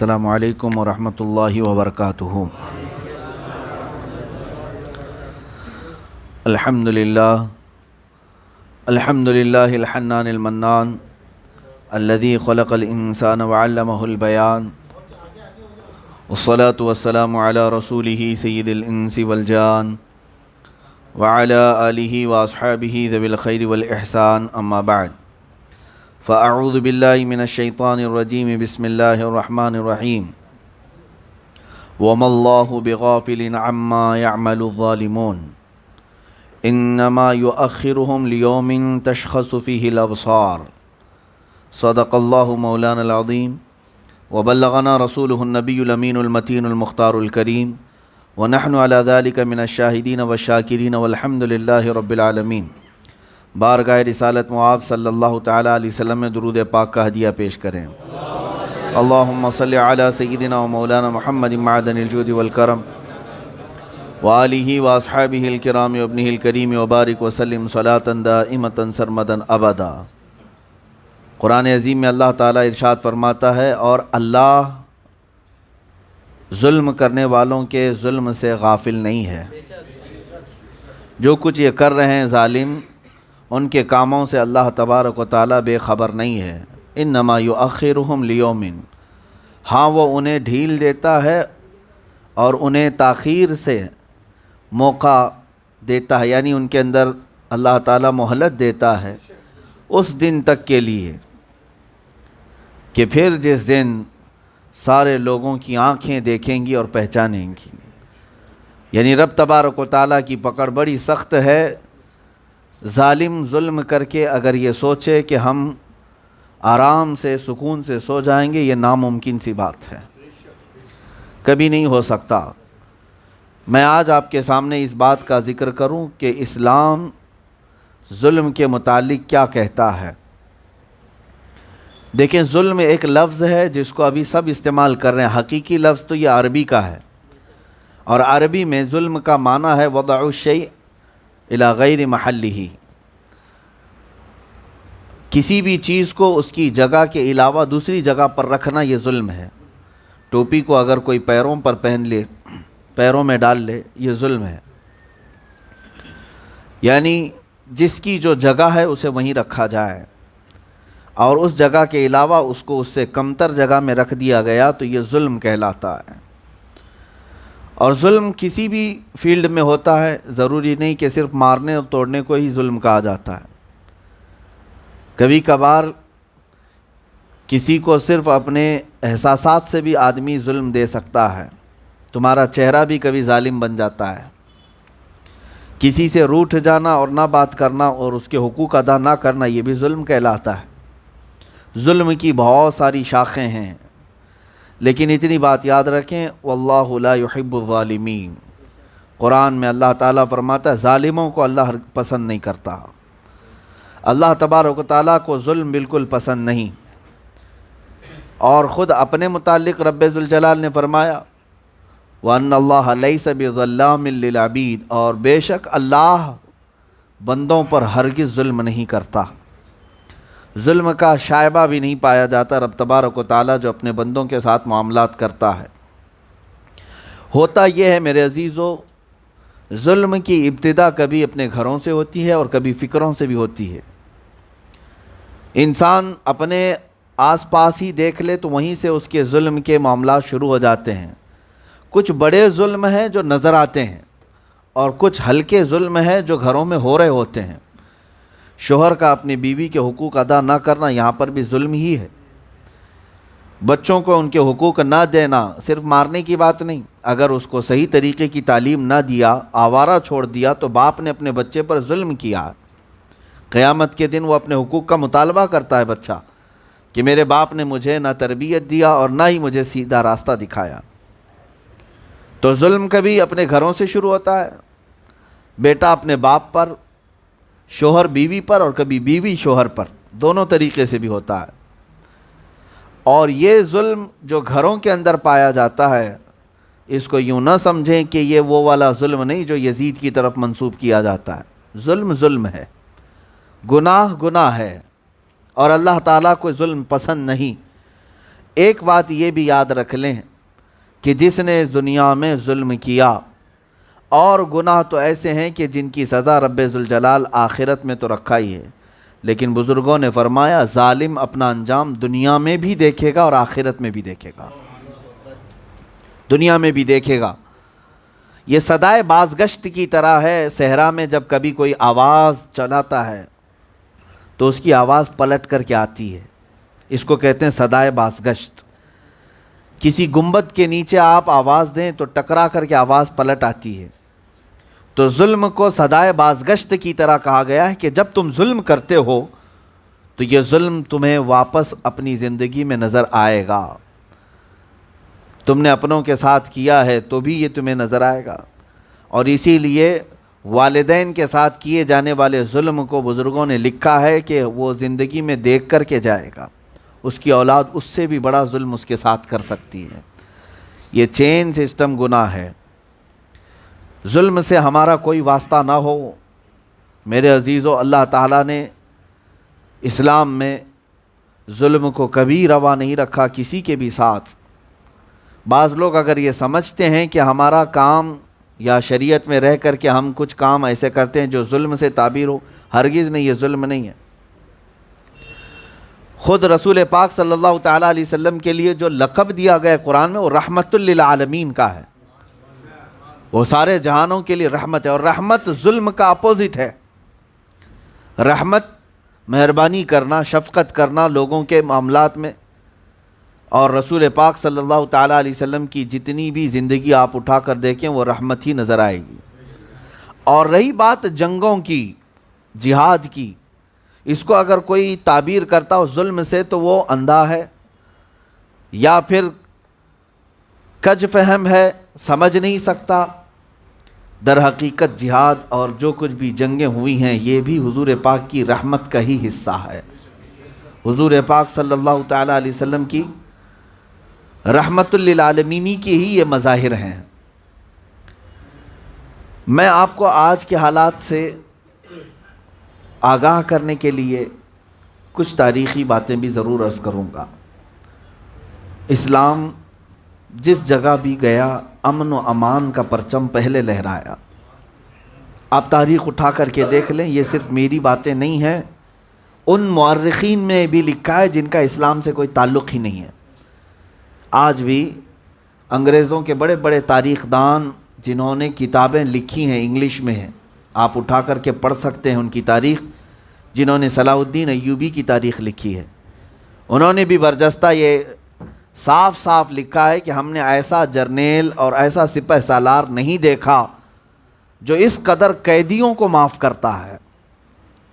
السلام علیکم ورحمۃ اللہ وبرکاتہ۔ الحمد للہ الحنان المنان الذي خلق الانسان وعلمه البیان، والصلاة والسلام على رسوله سید الانس والجان وعلى آلہ واصحابہ ذوی الخیر والاحسان، اما بعد فاعوذ باللہ من الشیطان الرجیم، بسم اللہ الرحمن الرحیم۔ وما اللہ بغافل عما يعمل الظالمون انما يؤخرهم لیوم تشخص فیہ الابصار، صدق اللہ مولانا العظیم وبلغنا رسولہ النبی الامین المتین المختار الکریم، ونحن على ذلك من الشاہدین والشاکرین والحمد للہ رب العالمین۔ بارگاہ رسالت معاب صلی اللہ تعالیٰ علیہ وسلم میں درود پاک کا ہدیہ پیش کریں۔ اللہم صلی علی سیدنا و مولانا محمد معدن الجود والکرم وآلہ واصحابہ الکرام وابنہ الکریم وبارک وسلم صلاة دائمة سرمدا ابدا۔ قرآن عظیم میں اللہ تعالیٰ ارشاد فرماتا ہے، اور اللہ ظلم کرنے والوں کے ظلم سے غافل نہیں ہے۔ جو کچھ یہ کر رہے ہیں ظالم، ان کے کاموں سے اللہ تبارک و تعالیٰ بے خبر نہیں ہے۔ انما یؤخرہم لیوم، ہاں وہ انہیں ڈھیل دیتا ہے اور انہیں تاخیر سے موقع دیتا ہے، یعنی ان کے اندر اللہ تعالیٰ مہلت دیتا ہے اس دن تک کے لیے کہ پھر جس دن سارے لوگوں کی آنکھیں دیکھیں گی اور پہچانیں گی۔ یعنی رب تبارک و تعالیٰ کی پکڑ بڑی سخت ہے۔ ظالم ظلم کر کے اگر یہ سوچے کہ ہم آرام سے سکون سے سو جائیں گے، یہ ناممکن سی بات ہے، کبھی نہیں ہو سکتا۔ میں آج آپ کے سامنے اس بات کا ذکر کروں کہ اسلام ظلم کے متعلق کیا کہتا ہے۔ دیکھیں، ظلم ایک لفظ ہے جس کو ابھی سب استعمال کر رہے ہیں، حقیقی لفظ تو یہ عربی کا ہے، اور عربی میں ظلم کا معنی ہے وضع الشیء الی غیر محلہ، کسی بھی چیز کو اس کی جگہ کے علاوہ دوسری جگہ پر رکھنا، یہ ظلم ہے۔ ٹوپی کو اگر کوئی پیروں پر پہن لے، پیروں میں ڈال لے، یہ ظلم ہے۔ یعنی جس کی جو جگہ ہے اسے وہیں رکھا جائے، اور اس جگہ کے علاوہ اس کو اس سے کمتر جگہ میں رکھ دیا گیا تو یہ ظلم کہلاتا ہے۔ اور ظلم کسی بھی فیلڈ میں ہوتا ہے، ضروری نہیں کہ صرف مارنے اور توڑنے کو ہی ظلم کہا جاتا ہے۔ کبھی کبھار کسی کو صرف اپنے احساسات سے بھی آدمی ظلم دے سکتا ہے۔ تمہارا چہرہ بھی کبھی ظالم بن جاتا ہے۔ کسی سے روٹھ جانا اور نہ بات کرنا اور اس کے حقوق ادا نہ کرنا، یہ بھی ظلم کہلاتا ہے۔ ظلم کی بہت ساری شاخیں ہیں، لیکن اتنی بات یاد رکھیں، واللہ لا یحب الظالمین۔ قرآن میں اللہ تعالیٰ فرماتا ہے ظالموں کو اللہ پسند نہیں کرتا۔ اللہ تبارک و تعالیٰ کو ظلم بالکل پسند نہیں، اور خود اپنے متعلق رب ذوالجلال نے فرمایا وَأَنَّ اللَّهَ لَيْسَ بِظَلَّامٍ لِّلْعَبِيدِ، اور بے شک اللہ بندوں پر ہرگز ظلم نہیں کرتا۔ ظلم کا شائبہ بھی نہیں پایا جاتا رب تبارک و تعالیٰ جو اپنے بندوں کے ساتھ معاملات کرتا ہے۔ ہوتا یہ ہے میرے عزیزو، ظلم کی ابتدا کبھی اپنے گھروں سے ہوتی ہے اور کبھی فکروں سے بھی ہوتی ہے۔ انسان اپنے آس پاس ہی دیکھ لے تو وہیں سے اس کے ظلم کے معاملات شروع ہو جاتے ہیں۔ کچھ بڑے ظلم ہیں جو نظر آتے ہیں، اور کچھ ہلکے ظلم ہیں جو گھروں میں ہو رہے ہوتے ہیں۔ شوہر کا اپنی بیوی کے حقوق ادا نہ کرنا، یہاں پر بھی ظلم ہی ہے۔ بچوں کو ان کے حقوق نہ دینا، صرف مارنے کی بات نہیں، اگر اس کو صحیح طریقے کی تعلیم نہ دیا، آوارہ چھوڑ دیا، تو باپ نے اپنے بچے پر ظلم کیا۔ قیامت کے دن وہ اپنے حقوق کا مطالبہ کرتا ہے بچہ کہ میرے باپ نے مجھے نہ تربیت دیا اور نہ ہی مجھے سیدھا راستہ دکھایا۔ تو ظلم کبھی اپنے گھروں سے شروع ہوتا ہے، بیٹا اپنے باپ پر، شوہر بیوی پر، اور کبھی بیوی شوہر پر، دونوں طریقے سے بھی ہوتا ہے۔ اور یہ ظلم جو گھروں کے اندر پایا جاتا ہے، اس کو یوں نہ سمجھیں کہ یہ وہ والا ظلم نہیں جو یزید کی طرف منسوب کیا جاتا ہے۔ ظلم ظلم ہے، گناہ گناہ ہے، اور اللہ تعالیٰ کو ظلم پسند نہیں۔ ایک بات یہ بھی یاد رکھ لیں کہ جس نے اس دنیا میں ظلم کیا، اور گناہ تو ایسے ہیں کہ جن کی سزا رب ذوالجلال آخرت میں تو رکھا ہی ہے، لیکن بزرگوں نے فرمایا ظالم اپنا انجام دنیا میں بھی دیکھے گا اور آخرت میں بھی دیکھے گا، دنیا میں بھی دیکھے گا۔ یہ صدائے بازگشت کی طرح ہے، صحرا میں جب کبھی کوئی آواز چلاتا ہے تو اس کی آواز پلٹ کر کے آتی ہے، اس کو کہتے ہیں صدائے بازگشت۔ کسی گنبد کے نیچے آپ آواز دیں تو ٹکرا کر کے آواز پلٹ آتی ہے۔ تو ظلم کو صدائے بازگشت کی طرح کہا گیا ہے کہ جب تم ظلم کرتے ہو تو یہ ظلم تمہیں واپس اپنی زندگی میں نظر آئے گا، تم نے اپنوں کے ساتھ کیا ہے تو بھی یہ تمہیں نظر آئے گا۔ اور اسی لیے والدین کے ساتھ کیے جانے والے ظلم کو بزرگوں نے لکھا ہے کہ وہ زندگی میں دیکھ کر کے جائے گا، اس کی اولاد اس سے بھی بڑا ظلم اس کے ساتھ کر سکتی ہے۔ یہ چین سسٹم گناہ ہے، ظلم سے ہمارا کوئی واسطہ نہ ہو۔ میرے عزیزو، اللہ تعالیٰ نے اسلام میں ظلم کو کبھی روا نہیں رکھا کسی کے بھی ساتھ۔ بعض لوگ اگر یہ سمجھتے ہیں کہ ہمارا کام یا شریعت میں رہ کر کے ہم کچھ کام ایسے کرتے ہیں جو ظلم سے تعبیر ہو، ہرگز نہیں، یہ ظلم نہیں ہے۔ خود رسول پاک صلی اللہ تعالیٰ علیہ وسلم کے لیے جو لقب دیا گیا قرآن میں وہ رحمت للعالمین کا ہے، وہ سارے جہانوں کے لیے رحمت ہے، اور رحمت ظلم کا اپوزٹ ہے۔ رحمت مہربانی کرنا، شفقت کرنا لوگوں کے معاملات میں، اور رسول پاک صلی اللہ تعالیٰ علیہ وسلم کی جتنی بھی زندگی آپ اٹھا کر دیکھیں وہ رحمت ہی نظر آئے گی۔ اور رہی بات جنگوں کی، جہاد کی، اس کو اگر کوئی تعبیر کرتا ہو ظلم سے تو وہ اندھا ہے یا پھر کج فہم ہے، سمجھ نہیں سکتا۔ در حقیقت جہاد اور جو کچھ بھی جنگیں ہوئی ہیں یہ بھی حضور پاک کی رحمت کا ہی حصہ ہے، حضور پاک صلی اللہ تعالیٰ علیہ وسلم کی رحمت للعالمینی کی ہی یہ مظاہر ہیں۔ میں آپ کو آج کے حالات سے آگاہ کرنے کے لیے کچھ تاریخی باتیں بھی ضرور عرض کروں گا۔ اسلام جس جگہ بھی گیا امن و امان کا پرچم پہلے لہرایا۔ آپ تاریخ اٹھا کر کے دیکھ لیں، یہ صرف میری باتیں نہیں ہیں، ان مورخین میں بھی لکھا ہے جن کا اسلام سے کوئی تعلق ہی نہیں ہے۔ آج بھی انگریزوں کے بڑے بڑے تاریخ دان جنہوں نے کتابیں لکھی ہیں انگلش میں ہیں، آپ اٹھا کر کے پڑھ سکتے ہیں ان کی تاریخ۔ جنہوں نے صلاح الدین ایوبی کی تاریخ لکھی ہے، انہوں نے بھی برجستہ یہ صاف صاف لکھا ہے کہ ہم نے ایسا جرنیل اور ایسا سپہ سالار نہیں دیکھا جو اس قدر قیدیوں کو معاف کرتا ہے،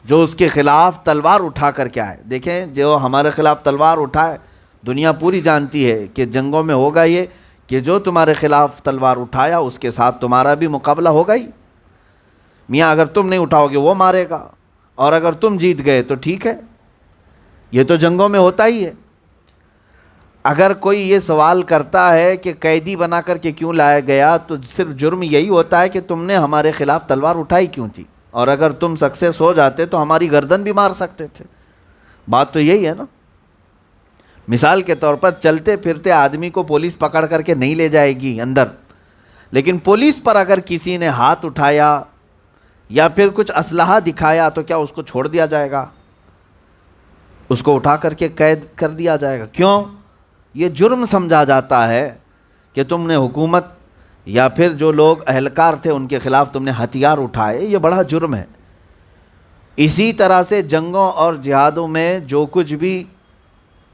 جو اس کے خلاف تلوار اٹھا کر کے آئے۔ دیکھیں، جو ہمارے خلاف تلوار اٹھائے، دنیا پوری جانتی ہے کہ جنگوں میں ہوگا یہ کہ جو تمہارے خلاف تلوار اٹھایا اس کے ساتھ تمہارا بھی مقابلہ ہوگا ہی۔ میاں اگر تم نہیں اٹھاؤ گے وہ مارے گا، اور اگر تم جیت گئے تو ٹھیک ہے، یہ تو جنگوں میں ہوتا ہی ہے۔ اگر کوئی یہ سوال کرتا ہے کہ قیدی بنا کر کے کیوں لایا گیا، تو صرف جرم یہی ہوتا ہے کہ تم نے ہمارے خلاف تلوار اٹھائی کیوں تھی، اور اگر تم سکسیس ہو جاتے تو ہماری گردن بھی مار سکتے تھے۔ بات تو یہی ہے نا۔ مثال کے طور پر چلتے پھرتے آدمی کو پولیس پکڑ کر کے نہیں لے جائے گی اندر، لیکن پولیس پر اگر کسی نے ہاتھ اٹھایا یا پھر کچھ اسلحہ دکھایا تو کیا اس کو چھوڑ دیا جائے گا؟ اس کو اٹھا کر کے قید کر دیا جائے گا۔ کیوں؟ یہ جرم سمجھا جاتا ہے کہ تم نے حکومت یا پھر جو لوگ اہلکار تھے ان کے خلاف تم نے ہتھیار اٹھائے، یہ بڑا جرم ہے۔ اسی طرح سے جنگوں اور جہادوں میں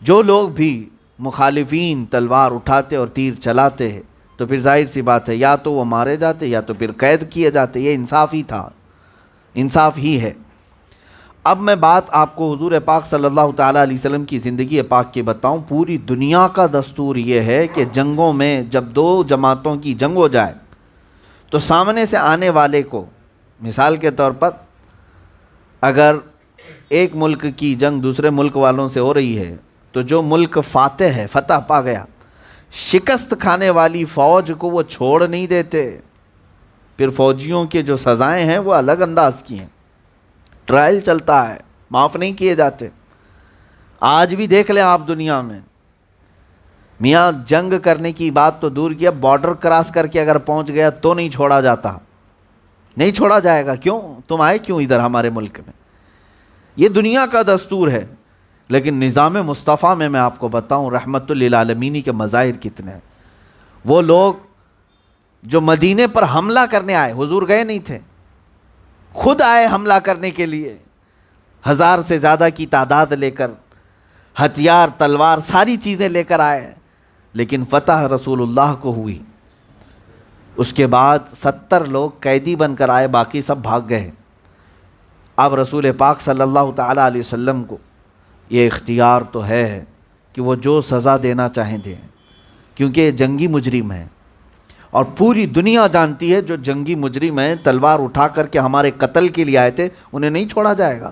جو لوگ بھی مخالفین تلوار اٹھاتے اور تیر چلاتے ہیں تو پھر ظاہر سی بات ہے یا تو وہ مارے جاتے یا تو پھر قید کیے جاتے۔ یہ انصاف ہی تھا، انصاف ہی ہے۔ اب میں بات آپ کو حضور پاک صلی اللہ تعالیٰ علیہ وسلم کی زندگی پاک کی بتاؤں۔ پوری دنیا کا دستور یہ ہے کہ جنگوں میں جب دو جماعتوں کی جنگ ہو جائے تو سامنے سے آنے والے کو، مثال کے طور پر اگر ایک ملک کی جنگ دوسرے ملک والوں سے ہو رہی ہے تو جو ملک فاتح ہے، فتح پا گیا، شکست کھانے والی فوج کو وہ چھوڑ نہیں دیتے۔ پھر فوجیوں کے جو سزائیں ہیں وہ الگ انداز کی ہیں، ٹرائل چلتا ہے، معاف نہیں کیے جاتے۔ آج بھی دیکھ لیں آپ دنیا میں میاں جنگ کرنے کی بات تو دور کیا، بارڈر کراس کر کے اگر پہنچ گیا تو نہیں چھوڑا جاتا، نہیں چھوڑا جائے گا۔ کیوں؟ تم آئے کیوں ادھر ہمارے ملک میں؟ یہ دنیا کا دستور ہے، لیکن نظام مصطفیٰ میں آپ کو بتاؤں رحمت للعالمین کے مظاہر کتنے ہیں۔ وہ لوگ جو مدینے پر حملہ کرنے آئے، حضور گئے نہیں تھے، خود آئے حملہ کرنے کے لیے، 1000 سے زیادہ کی تعداد لے کر، ہتھیار تلوار ساری چیزیں لے کر آئے، لیکن فتح رسول اللہ کو ہوئی۔ اس کے بعد 70 لوگ قیدی بن کر آئے، باقی سب بھاگ گئے۔ اب رسول پاک صلی اللہ تعالیٰ علیہ وسلم کو یہ اختیار تو ہے کہ وہ جو سزا دینا چاہیں دیں، کیونکہ یہ جنگی مجرم ہیں، اور پوری دنیا جانتی ہے جو جنگی مجرم ہیں تلوار اٹھا کر کے ہمارے قتل کے لیے آئے تھے، انہیں نہیں چھوڑا جائے گا۔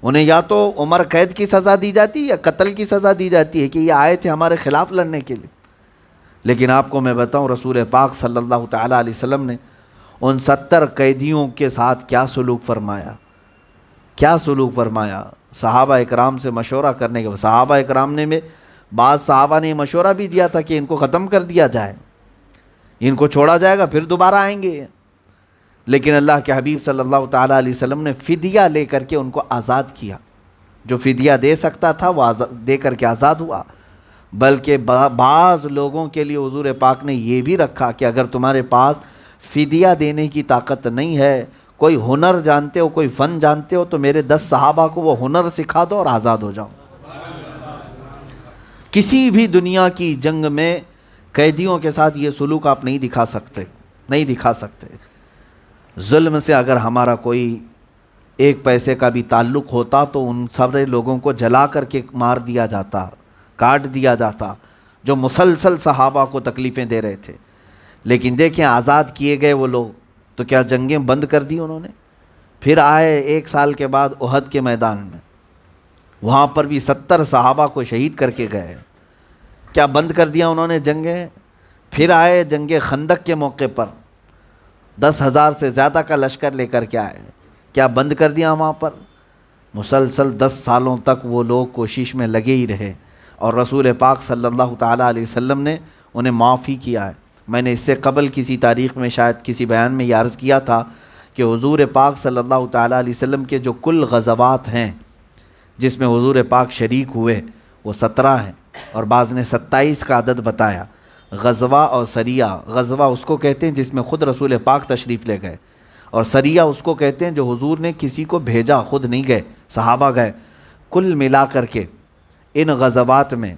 انہیں یا تو عمر قید کی سزا دی جاتی ہے یا قتل کی سزا دی جاتی ہے کہ یہ آئے تھے ہمارے خلاف لڑنے کے لیے۔ لیکن آپ کو میں بتاؤں رسول پاک صلی اللہ تعالیٰ علیہ وسلم نے ان 70 قیدیوں کے ساتھ کیا سلوک فرمایا، کیا سلوک فرمایا۔ صحابہ اکرام سے مشورہ کرنے کے بعد، صحابہ اکرام نے میں بعض صحابہ نے مشورہ بھی دیا تھا کہ ان کو ختم کر دیا جائے، ان کو چھوڑا جائے گا پھر دوبارہ آئیں گے، لیکن اللہ کے حبیب صلی اللہ تعالیٰ علیہ وسلم نے فدیہ لے کر کے ان کو آزاد کیا۔ جو فدیہ دے سکتا تھا وہ دے کر کے آزاد ہوا۔ بلکہ بعض لوگوں کے لیے حضور پاک نے یہ بھی رکھا کہ اگر تمہارے پاس فدیہ دینے کی طاقت نہیں ہے، کوئی ہنر جانتے ہو، کوئی فن جانتے ہو، تو میرے 10 صحابہ کو وہ ہنر سکھا دو اور آزاد ہو جاؤ۔ کسی بھی دنیا کی جنگ میں قیدیوں کے ساتھ یہ سلوک آپ نہیں دکھا سکتے، نہیں دکھا سکتے۔ ظلم سے اگر ہمارا کوئی ایک پیسے کا بھی تعلق ہوتا تو ان سارے لوگوں کو جلا کر کے مار دیا جاتا، کاٹ دیا جاتا، جو مسلسل صحابہ کو تکلیفیں دے رہے تھے۔ لیکن دیکھیں آزاد کیے گئے وہ لوگ تو کیا جنگیں بند کر دی انہوں نے؟ پھر آئے 1 سال کے بعد احد کے میدان میں، وہاں پر بھی 70 صحابہ کو شہید کر کے گئے۔ کیا بند کر دیا انہوں نے جنگیں؟ پھر آئے جنگ خندق کے موقع پر 10,000 سے زیادہ کا لشکر لے کر کے آئے، کیا بند کر دیا وہاں پر؟ مسلسل 10 سالوں تک وہ لوگ کوشش میں لگے ہی رہے، اور رسول پاک صلی اللہ تعالیٰ علیہ وسلم نے انہیں معافی کیا ہے۔ میں نے اس سے قبل کسی تاریخ میں شاید کسی بیان میں یہ عرض کیا تھا کہ حضور پاک صلی اللہ تعالیٰ علیہ وسلم کے جو کل غزوات ہیں جس میں حضور پاک شریک ہوئے وہ 17 ہیں، اور بعض نے 27 کا عدد بتایا۔ غزوہ اور سریہ، غزوہ اس کو کہتے ہیں جس میں خود رسول پاک تشریف لے گئے، اور سریہ اس کو کہتے ہیں جو حضور نے کسی کو بھیجا، خود نہیں گئے، صحابہ گئے۔ کل ملا کر کے ان غزوات میں،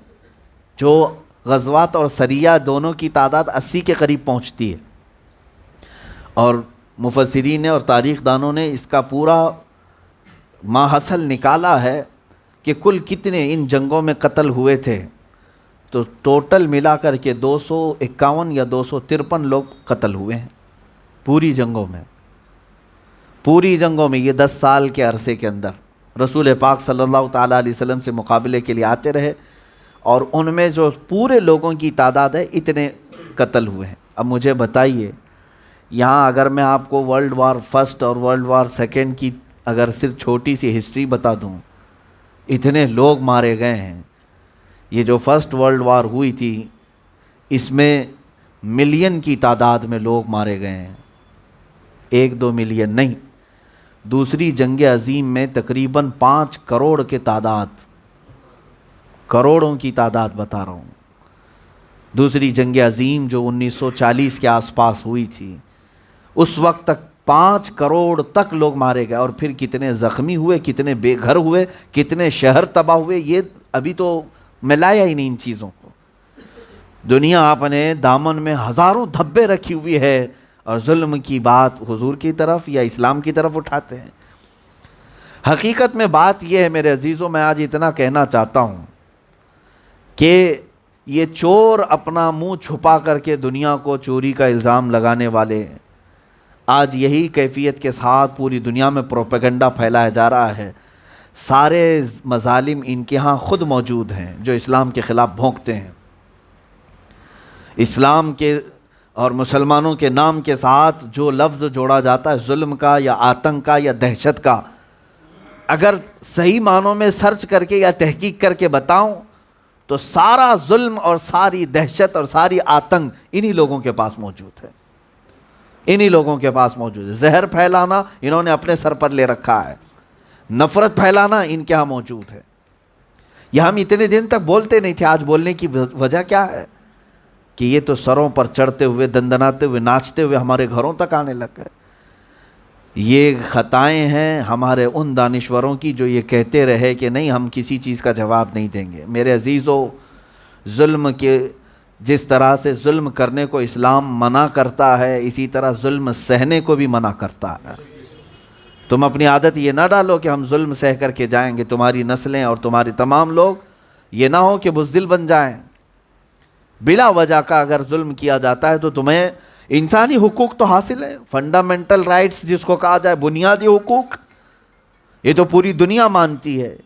جو غزوات اور سریہ دونوں کی تعداد 80 کے قریب پہنچتی ہے، اور مفسرین نے اور تاریخ دانوں نے اس کا پورا ماحصل نکالا ہے کہ کل کتنے ان جنگوں میں قتل ہوئے تھے، تو ٹوٹل ملا کر کے 251 یا 253 لوگ قتل ہوئے ہیں پوری جنگوں میں۔ پوری جنگوں میں یہ 10 سال کے عرصے کے اندر رسول پاک صلی اللہ تعالیٰ علیہ وسلم سے مقابلے کے لیے آتے رہے، اور ان میں جو پورے لوگوں کی تعداد ہے اتنے قتل ہوئے ہیں۔ اب مجھے بتائیے، یہاں اگر میں آپ کو ورلڈ وار فرسٹ اور ورلڈ وار سیکنڈ کی اگر صرف چھوٹی سی ہسٹری بتا دوں، اتنے لوگ مارے گئے ہیں۔ یہ جو فرسٹ ورلڈ وار ہوئی تھی اس میں ملین کی تعداد میں لوگ مارے گئے ہیں، 1-2 ملین نہیں۔ دوسری جنگ عظیم میں تقریباً 5 کروڑ کے تعداد، کروڑوں کی تعداد بتا رہا ہوں۔ دوسری جنگ عظیم جو 1940 کے آس پاس ہوئی تھی، اس وقت تک 5 کروڑ تک لوگ مارے گئے، اور پھر کتنے زخمی ہوئے، کتنے بے گھر ہوئے، کتنے شہر تباہ ہوئے، یہ ابھی تو میں لایا ہی نہیں ان چیزوں کو۔ دنیا اپنے دامن میں ہزاروں دھبے رکھی ہوئی ہے، اور ظلم کی بات حضور کی طرف یا اسلام کی طرف اٹھاتے ہیں۔ حقیقت میں بات یہ ہے میرے عزیزوں، میں آج اتنا کہنا چاہتا ہوں کہ یہ چور اپنا منہ چھپا کر کے دنیا کو چوری کا الزام لگانے والے، آج یہی کیفیت کے ساتھ پوری دنیا میں پروپیگنڈا پھیلایا جا رہا ہے۔ سارے مظالم ان کے ہاں خود موجود ہیں جو اسلام کے خلاف بھونکتے ہیں۔ اسلام کے اور مسلمانوں کے نام کے ساتھ جو لفظ جوڑا جاتا ہے ظلم کا یا آتنک کا یا دہشت کا، اگر صحیح معنوں میں سرچ کر کے یا تحقیق کر کے بتاؤں تو سارا ظلم اور ساری دہشت اور ساری آتنک انہی لوگوں کے پاس موجود ہے، انہی لوگوں کے پاس موجود ہے۔ زہر پھیلانا انہوں نے اپنے سر پر لے رکھا ہے، نفرت پھیلانا ان کے ہاں موجود ہے۔ یہ ہم اتنے دن تک بولتے نہیں تھے، آج بولنے کی وجہ کیا ہے کہ یہ تو سروں پر چڑھتے ہوئے، دندناتے ہوئے، ناچتے ہوئے ہمارے گھروں تک آنے لگ گئے۔ یہ خطائیں ہیں ہمارے ان دانشوروں کی جو یہ کہتے رہے کہ نہیں ہم کسی چیز کا جواب نہیں دیں گے۔ میرے عزیزو، ظلم کے جس طرح سے ظلم کرنے کو اسلام منع کرتا ہے، اسی طرح ظلم سہنے کو بھی منع کرتا ہے۔ تم اپنی عادت یہ نہ ڈالو کہ ہم ظلم سہ کر کے جائیں گے، تمہاری نسلیں اور تمہاری تمام لوگ یہ نہ ہو کہ بزدل بن جائیں۔ بلا وجہ کا اگر ظلم کیا جاتا ہے تو تمہیں انسانی حقوق تو حاصل ہے، فنڈامنٹل رائٹس جس کو کہا جائے، بنیادی حقوق، یہ تو پوری دنیا مانتی ہے۔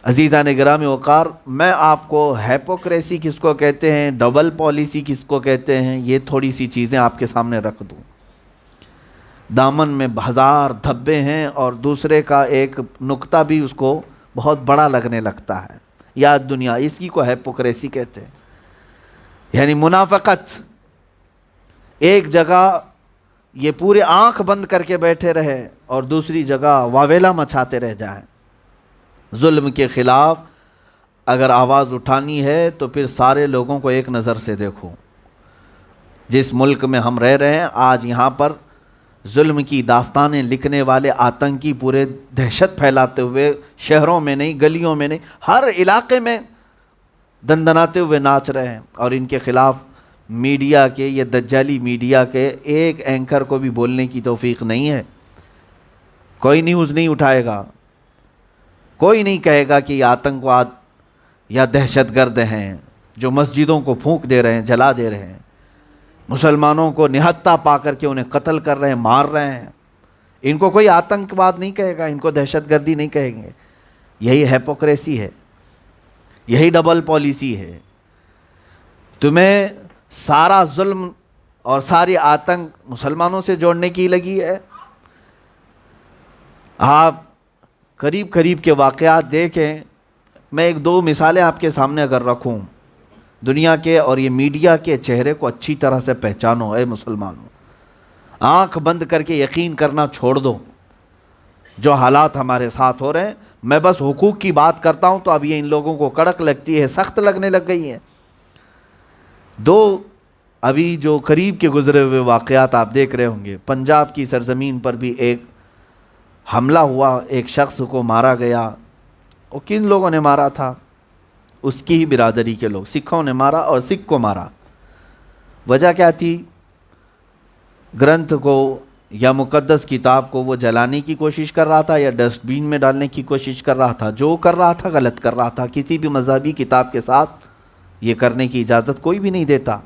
عزیزان گرامی وقار، میں آپ کو ہیپوکریسی کس کو کہتے ہیں، ڈبل پالیسی کس کو کہتے ہیں، یہ تھوڑی سی چیزیں آپ کے سامنے رکھ دوں۔ دامن میں ہزار دھبے ہیں اور دوسرے کا ایک نقطہ بھی اس کو بہت بڑا لگنے لگتا ہے۔ یا دنیا، اس کی کو ہیپوکریسی کہتے ہیں، یعنی منافقت۔ ایک جگہ یہ پورے آنکھ بند کر کے بیٹھے رہے اور دوسری جگہ واویلا مچاتے رہ جائیں۔ ظلم کے خلاف اگر آواز اٹھانی ہے تو پھر سارے لوگوں کو ایک نظر سے دیکھو۔ جس ملک میں ہم رہ رہے ہیں آج، یہاں پر ظلم کی داستانیں لکھنے والے آتنکی پورے دہشت پھیلاتے ہوئے شہروں میں نہیں، گلیوں میں نہیں، ہر علاقے میں دندناتے ہوئے ناچ رہے ہیں، اور ان کے خلاف میڈیا کے، یہ دجالی میڈیا کے ایک اینکر کو بھی بولنے کی توفیق نہیں ہے۔ کوئی نیوز نہیں اٹھائے گا، کوئی نہیں کہے گا کہ یہ آتنکواد یا دہشت گرد ہیں جو مسجدوں کو پھونک دے رہے ہیں، جلا دے رہے ہیں، مسلمانوں کو نہتہ پا کر کے انہیں قتل کر رہے ہیں، مار رہے ہیں۔ ان کو کوئی آتنکواد نہیں کہے گا، ان کو دہشت گردی نہیں کہیں گے۔ یہی ہیپوکریسی ہے، یہی ڈبل پالیسی ہے۔ تمہیں سارا ظلم اور ساری آتنک مسلمانوں سے جوڑنے کی لگی ہے۔ آپ قریب کے واقعات دیکھیں۔ میں ایک دو مثالیں آپ کے سامنے اگر رکھوں دنیا کے، اور یہ میڈیا کے چہرے کو اچھی طرح سے پہچانو اے مسلمانوں۔ آنکھ بند کر کے یقین کرنا چھوڑ دو جو حالات ہمارے ساتھ ہو رہے ہیں۔ میں بس حقوق کی بات کرتا ہوں تو اب یہ ان لوگوں کو کڑک لگتی ہے، سخت لگنے لگ گئی ہے۔ دو ابھی جو قریب کے گزرے ہوئے واقعات آپ دیکھ رہے ہوں گے، پنجاب کی سرزمین پر بھی ایک حملہ ہوا، ایک شخص کو مارا گیا۔ وہ کن لوگوں نے مارا تھا؟ اس کی ہی برادری کے لوگ، سکھوں نے مارا، اور سکھ کو مارا۔ وجہ کیا تھی؟ گرنتھ کو یا مقدس کتاب کو وہ جلانے کی کوشش کر رہا تھا یا ڈسٹ بین میں ڈالنے کی کوشش کر رہا تھا۔ جو کر رہا تھا غلط کر رہا تھا۔ کسی بھی مذہبی کتاب کے ساتھ یہ کرنے کی اجازت کوئی بھی نہیں دیتا،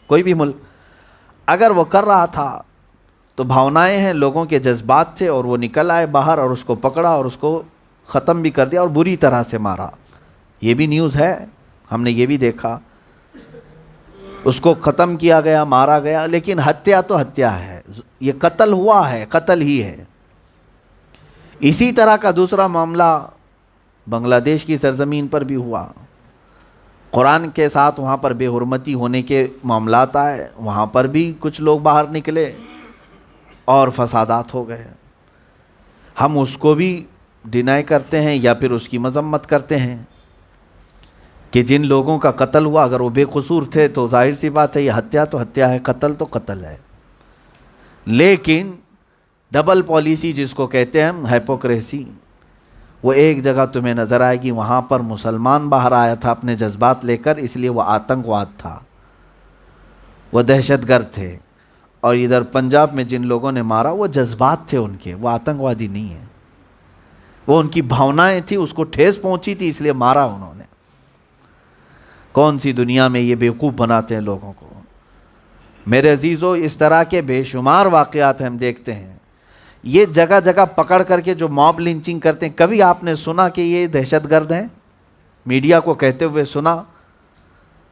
کوئی بھی ملک۔ اگر وہ کر رہا تھا تو بھاونائیں ہیں، لوگوں کے جذبات تھے، اور وہ نکل آئے باہر اور اس کو پکڑا اور اس کو ختم بھی کر دیا اور بری طرح سے مارا۔ یہ بھی نیوز ہے، ہم نے یہ بھی دیکھا۔ اس کو ختم کیا گیا، مارا گیا، لیکن ہتیا تو ہتیا ہے، یہ قتل ہوا ہے، قتل ہی ہے۔ اسی طرح کا دوسرا معاملہ بنگلہ دیش کی سرزمین پر بھی ہوا۔ قرآن کے ساتھ وہاں پر بے حرمتی ہونے کے معاملات آئے، وہاں پر بھی کچھ لوگ باہر نکلے اور فسادات ہو گئے۔ ہم اس کو بھی ڈینائی کرتے ہیں یا پھر اس کی مذمت کرتے ہیں کہ جن لوگوں کا قتل ہوا اگر وہ بے قصور تھے تو ظاہر سی بات ہے یہ ہتیا تو ہتیا ہے، قتل تو قتل ہے۔ لیکن ڈبل پالیسی جس کو کہتے ہیں ہم، ہیپوکریسی، وہ ایک جگہ تمہیں نظر آئے گی، وہاں پر مسلمان باہر آیا تھا اپنے جذبات لے کر، اس لیے وہ آتنکواد تھا، وہ دہشت گرد تھے۔ اور ادھر پنجاب میں جن لوگوں نے مارا وہ جذبات تھے ان کے، وہ آتنکوادی نہیں ہیں، وہ ان کی بھاونائیں تھیں، اس کو ٹھیس پہنچی تھی اس لیے مارا انہوں نے۔ کون سی دنیا میں یہ بیوقوف بناتے ہیں لوگوں کو۔ میرے عزیزو، اس طرح کے بے شمار واقعات ہم دیکھتے ہیں۔ یہ جگہ جگہ پکڑ کر کے جو موب لنچنگ کرتے ہیں، کبھی آپ نے سنا کہ یہ دہشت گرد ہیں؟ میڈیا کو کہتے ہوئے سنا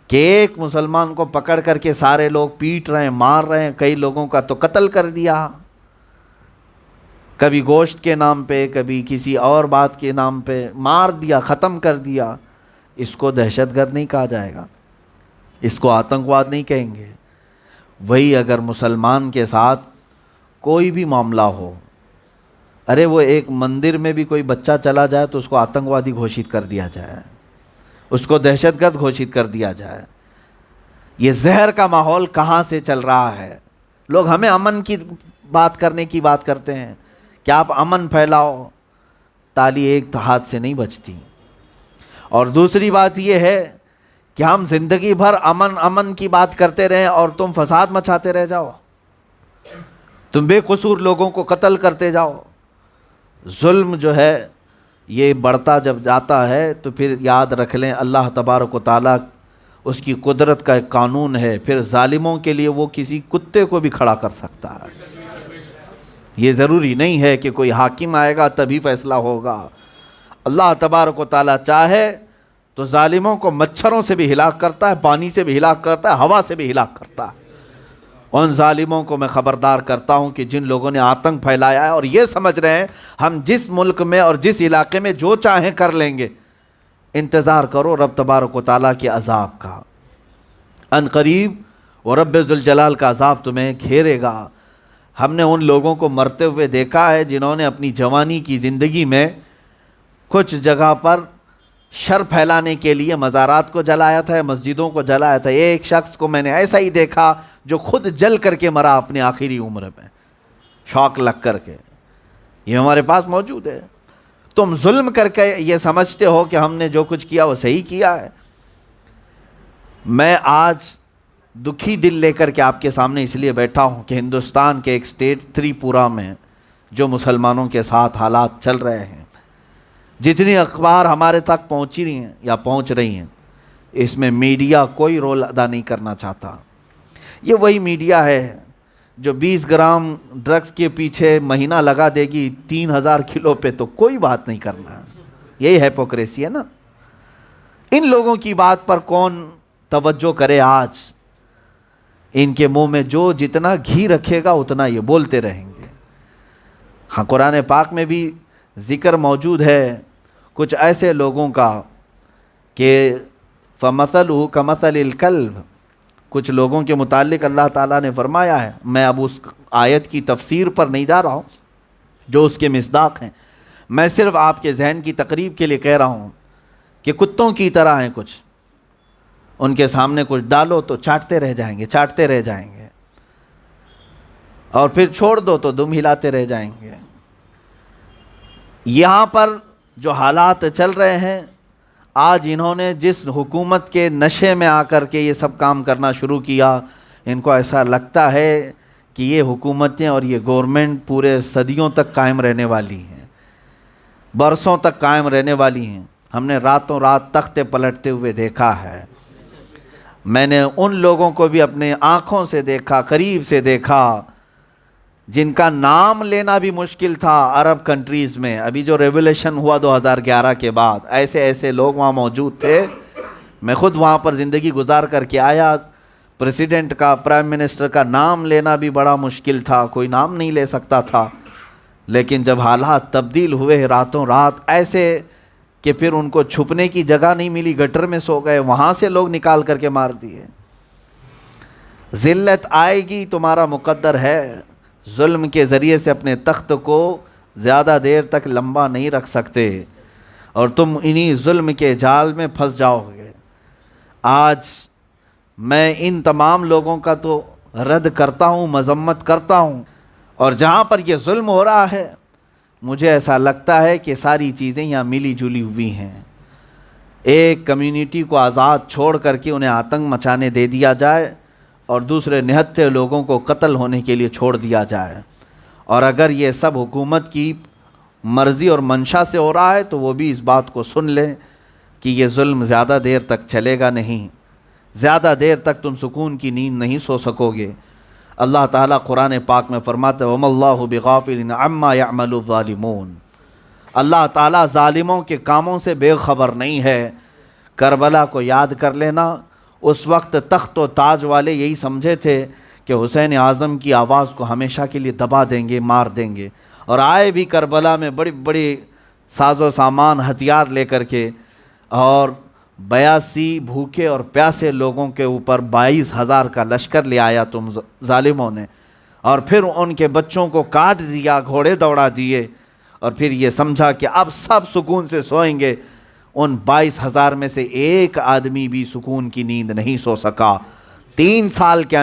کہ ایک مسلمان کو پکڑ کر کے سارے لوگ پیٹ رہے ہیں، مار رہے ہیں، کئی لوگوں کا تو قتل کر دیا، کبھی گوشت کے نام پہ، کبھی کسی اور بات کے نام پہ مار دیا، ختم کر دیا۔ اس کو دہشت گرد نہیں کہا جائے گا، اس کو آتنکواد نہیں کہیں گے۔ وہی اگر مسلمان کے ساتھ کوئی بھی معاملہ ہو، ارے وہ ایک مندر میں بھی کوئی بچہ چلا جائے تو اس کو آتنکوادی گھوشت کر دیا جائے، اس کو دہشت گرد گھوشت کر دیا جائے۔ یہ زہر کا ماحول کہاں سے چل رہا ہے؟ لوگ ہمیں امن کی بات کرنے کی بات کرتے ہیں کہ آپ امن پھیلاؤ، تالی ایک ہاتھ سے نہیں بجتی۔ اور دوسری بات یہ ہے کہ ہم زندگی بھر امن امن کی بات کرتے رہیں اور تم فساد مچاتے رہ جاؤ، تم بے قصور لوگوں کو قتل کرتے جاؤ۔ ظلم جو ہے یہ بڑھتا جب جاتا ہے تو پھر یاد رکھ لیں اللہ تبارک و تعالیٰ اس کی قدرت کا ایک قانون ہے، پھر ظالموں کے لیے وہ کسی کتے کو بھی کھڑا کر سکتا ہے۔ یہ ضروری نہیں ہے کہ کوئی حاکم آئے گا تبھی فیصلہ ہوگا۔ اللہ تبارک و تعالیٰ چاہے تو ظالموں کو مچھروں سے بھی ہلاک کرتا ہے، پانی سے بھی ہلاک کرتا ہے، ہوا سے بھی ہلاک کرتا ہے۔ ان ظالموں کو میں خبردار کرتا ہوں کہ جن لوگوں نے آتنک پھیلایا ہے اور یہ سمجھ رہے ہیں ہم جس ملک میں اور جس علاقے میں جو چاہیں کر لیں گے، انتظار کرو رب تبارک و تعالیٰ کے عذاب کا۔ ان قریب وہ رب ذوالجلال کا عذاب تمہیں گھیرے گا۔ ہم نے ان لوگوں کو مرتے ہوئے دیکھا ہے جنہوں نے اپنی جوانی کی زندگی میں کچھ جگہ پر شر پھیلانے کے لیے مزارات کو جلایا تھا، مسجدوں کو جلایا تھا۔ ایک شخص کو میں نے ایسا ہی دیکھا جو خود جل کر کے مرا اپنی آخری عمر میں، شوق لگ کر کے۔ یہ ہمارے پاس موجود ہے۔ تم ظلم کر کے یہ سمجھتے ہو کہ ہم نے جو کچھ کیا وہ صحیح کیا ہے۔ میں آج دکھی دل لے کر کے آپ کے سامنے اس لیے بیٹھا ہوں کہ ہندوستان کے ایک اسٹیٹ تریپورہ میں جو مسلمانوں کے ساتھ حالات چل رہے ہیں، جتنی اخبار ہمارے تک پہنچی رہی ہیں یا پہنچ رہی ہیں، اس میں میڈیا کوئی رول ادا نہیں کرنا چاہتا۔ یہ وہی میڈیا ہے جو 20 گرام ڈرگز کے پیچھے مہینہ لگا دے گی 3000 کلو پہ تو کوئی بات نہیں کرنا۔ یہی ہیپوکریسی ہے نا۔ ان لوگوں کی بات پر کون توجہ کرے؟ آج ان کے منہ میں جو جتنا گھی رکھے گا اتنا یہ بولتے رہیں گے۔ ہاں، قرآن پاک میں بھی ذکر موجود ہے کچھ ایسے لوگوں کا کہ فَمَثَلُهُ كَمَثَلِ الْكَلْبِ، کچھ لوگوں کے متعلق اللہ تعالیٰ نے فرمایا ہے۔ میں اب اس آیت کی تفسیر پر نہیں جا رہا ہوں جو اس کے مصداق ہیں، میں صرف آپ کے ذہن کی تقریب کے لیے کہہ رہا ہوں کہ کتوں کی طرح ہیں کچھ، ان کے سامنے کچھ ڈالو تو چاٹتے رہ جائیں گے، چاٹتے رہ جائیں گے، اور پھر چھوڑ دو تو دم ہلاتے رہ جائیں گے۔ یہاں پر جو حالات چل رہے ہیں آج، انہوں نے جس حکومت کے نشے میں آ کر کے یہ سب کام کرنا شروع کیا، ان کو ایسا لگتا ہے کہ یہ حکومتیں اور یہ گورنمنٹ پورے صدیوں تک قائم رہنے والی ہیں، برسوں تک قائم رہنے والی ہیں۔ ہم نے راتوں رات تختے پلٹتے ہوئے دیکھا ہے۔ میں نے ان لوگوں کو بھی اپنے آنکھوں سے دیکھا، قریب سے دیکھا، جن کا نام لینا بھی مشکل تھا عرب کنٹریز میں۔ ابھی جو ریولیوشن ہوا 2011 کے بعد، ایسے ایسے لوگ وہاں موجود تھے۔ میں خود وہاں پر زندگی گزار کر کے آیا۔ پریسیڈنٹ کا، پرائم منسٹر کا نام لینا بھی بڑا مشکل تھا، کوئی نام نہیں لے سکتا تھا۔ لیکن جب حالات تبدیل ہوئے راتوں رات، ایسے کہ پھر ان کو چھپنے کی جگہ نہیں ملی، گٹر میں سو گئے، وہاں سے لوگ نکال کر کے مار دیے۔ ذلت آئے گی، تمہارا مقدر ہے۔ ظلم کے ذریعے سے اپنے تخت کو زیادہ دیر تک لمبا نہیں رکھ سکتے، اور تم انہی ظلم کے جال میں پھنس جاؤ گے۔ آج میں ان تمام لوگوں کا تو رد کرتا ہوں، مذمت کرتا ہوں، اور جہاں پر یہ ظلم ہو رہا ہے مجھے ایسا لگتا ہے کہ ساری چیزیں یہاں ملی جلی ہوئی ہیں۔ ایک کمیونٹی کو آزاد چھوڑ کر کے انہیں آتنک مچانے دے دیا جائے، اور دوسرے نہتے لوگوں کو قتل ہونے کے لیے چھوڑ دیا جائے۔ اور اگر یہ سب حکومت کی مرضی اور منشا سے ہو رہا ہے تو وہ بھی اس بات کو سن لیں کہ یہ ظلم زیادہ دیر تک چلے گا نہیں، زیادہ دیر تک تم سکون کی نیند نہیں سو سکو گے۔ اللہ تعالیٰ قرآن پاک میں فرماتا ہے وَمَا اللَّهُ بِغَافِلٍ عَمَّا يَعْمَلُ الظَّالِمُونَ، اللہ تعالیٰ ظالموں کے کاموں سے بے خبر نہیں ہے۔ کربلا کو یاد کر لینا، اس وقت تخت و تاج والے یہی سمجھے تھے کہ حسین اعظم کی آواز کو ہمیشہ کے لیے دبا دیں گے، مار دیں گے، اور آئے بھی کربلا میں بڑی بڑی ساز و سامان ہتھیار لے کر کے، اور 82 بھوکے اور پیاسے لوگوں کے اوپر 22,000 کا لشکر لے آیا تم ظالموں نے، اور پھر ان کے بچوں کو کاٹ دیا، گھوڑے دوڑا دیے، اور پھر یہ سمجھا کہ اب سب سکون سے سوئیں گے۔ ان 22,000 میں سے ایک آدمی بھی سکون کی نیند نہیں سو سکا۔ 3 سال کے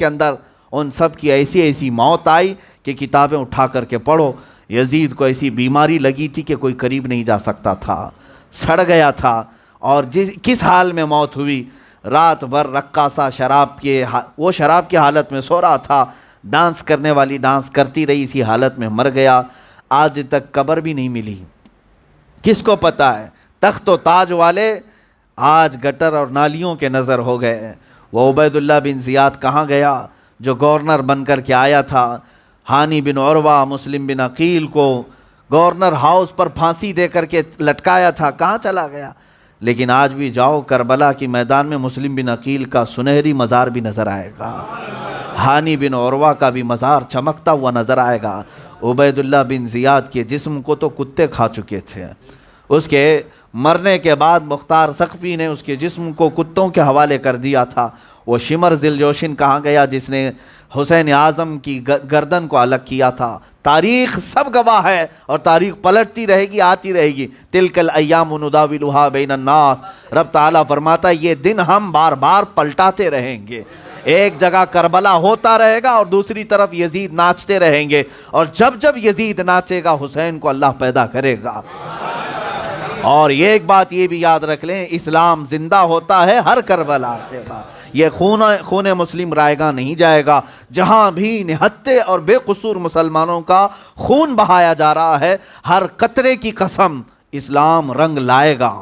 اندر ان سب کی ایسی ایسی موت آئی کہ کتابیں اٹھا کر کے پڑھو، یزید کو ایسی بیماری لگی تھی کہ کوئی قریب نہیں جا سکتا تھا، سڑ گیا تھا، اور کس حال میں موت ہوئی، رات بھر رقاصہ شراب کی حالت میں سو رہا تھا، ڈانس کرنے والی ڈانس کرتی رہی، اسی حالت میں مر گیا۔ آج تک قبر بھی نہیں ملی، کس کو پتہ ہے؟ تخت و تاج والے آج گٹر اور نالیوں کے نظر ہو گئے۔ وہ عبید اللہ بن زیاد کہاں گیا جو گورنر بن کر کے آیا تھا؟ ہانی بن عروہ، مسلم بن عقیل کو گورنر ہاؤس پر پھانسی دے کر کے لٹکایا تھا، کہاں چلا گیا؟ لیکن آج بھی جاؤ کربلا کی میدان میں مسلم بن عقیل کا سنہری مزار بھی نظر آئے گا، ہانی بن عروہ کا بھی مزار چمکتا ہوا نظر آئے گا۔ عبید اللہ بن زیاد کے جسم کو تو کتے کھا چکے تھے، اس کے مرنے کے بعد مختار ثقفی نے اس کے جسم کو کتوں کے حوالے کر دیا تھا۔ وہ شمر ذی الجوشن کہاں گیا جس نے حسین اعظم کی گردن کو الگ کیا تھا؟ تاریخ سب گواہ ہے، اور تاریخ پلٹتی رہے گی، آتی رہے گی۔ تلک الایام نداولها بین الناس، رب تعالیٰ فرماتا ہے یہ دن ہم بار بار پلٹاتے رہیں گے۔ ایک جگہ کربلا ہوتا رہے گا اور دوسری طرف یزید ناچتے رہیں گے، اور جب جب یزید ناچے گا حسین کو اللہ پیدا کرے گا۔ اور ایک بات یہ بھی یاد رکھ لیں، اسلام زندہ ہوتا ہے ہر کربلا کے بعد۔ یہ خون مسلم رائے گا نہیں جائے گا۔ جہاں بھی نہتے اور بے قصور مسلمانوں کا خون بہایا جا رہا ہے، ہر قطرے کی قسم اسلام رنگ لائے گا،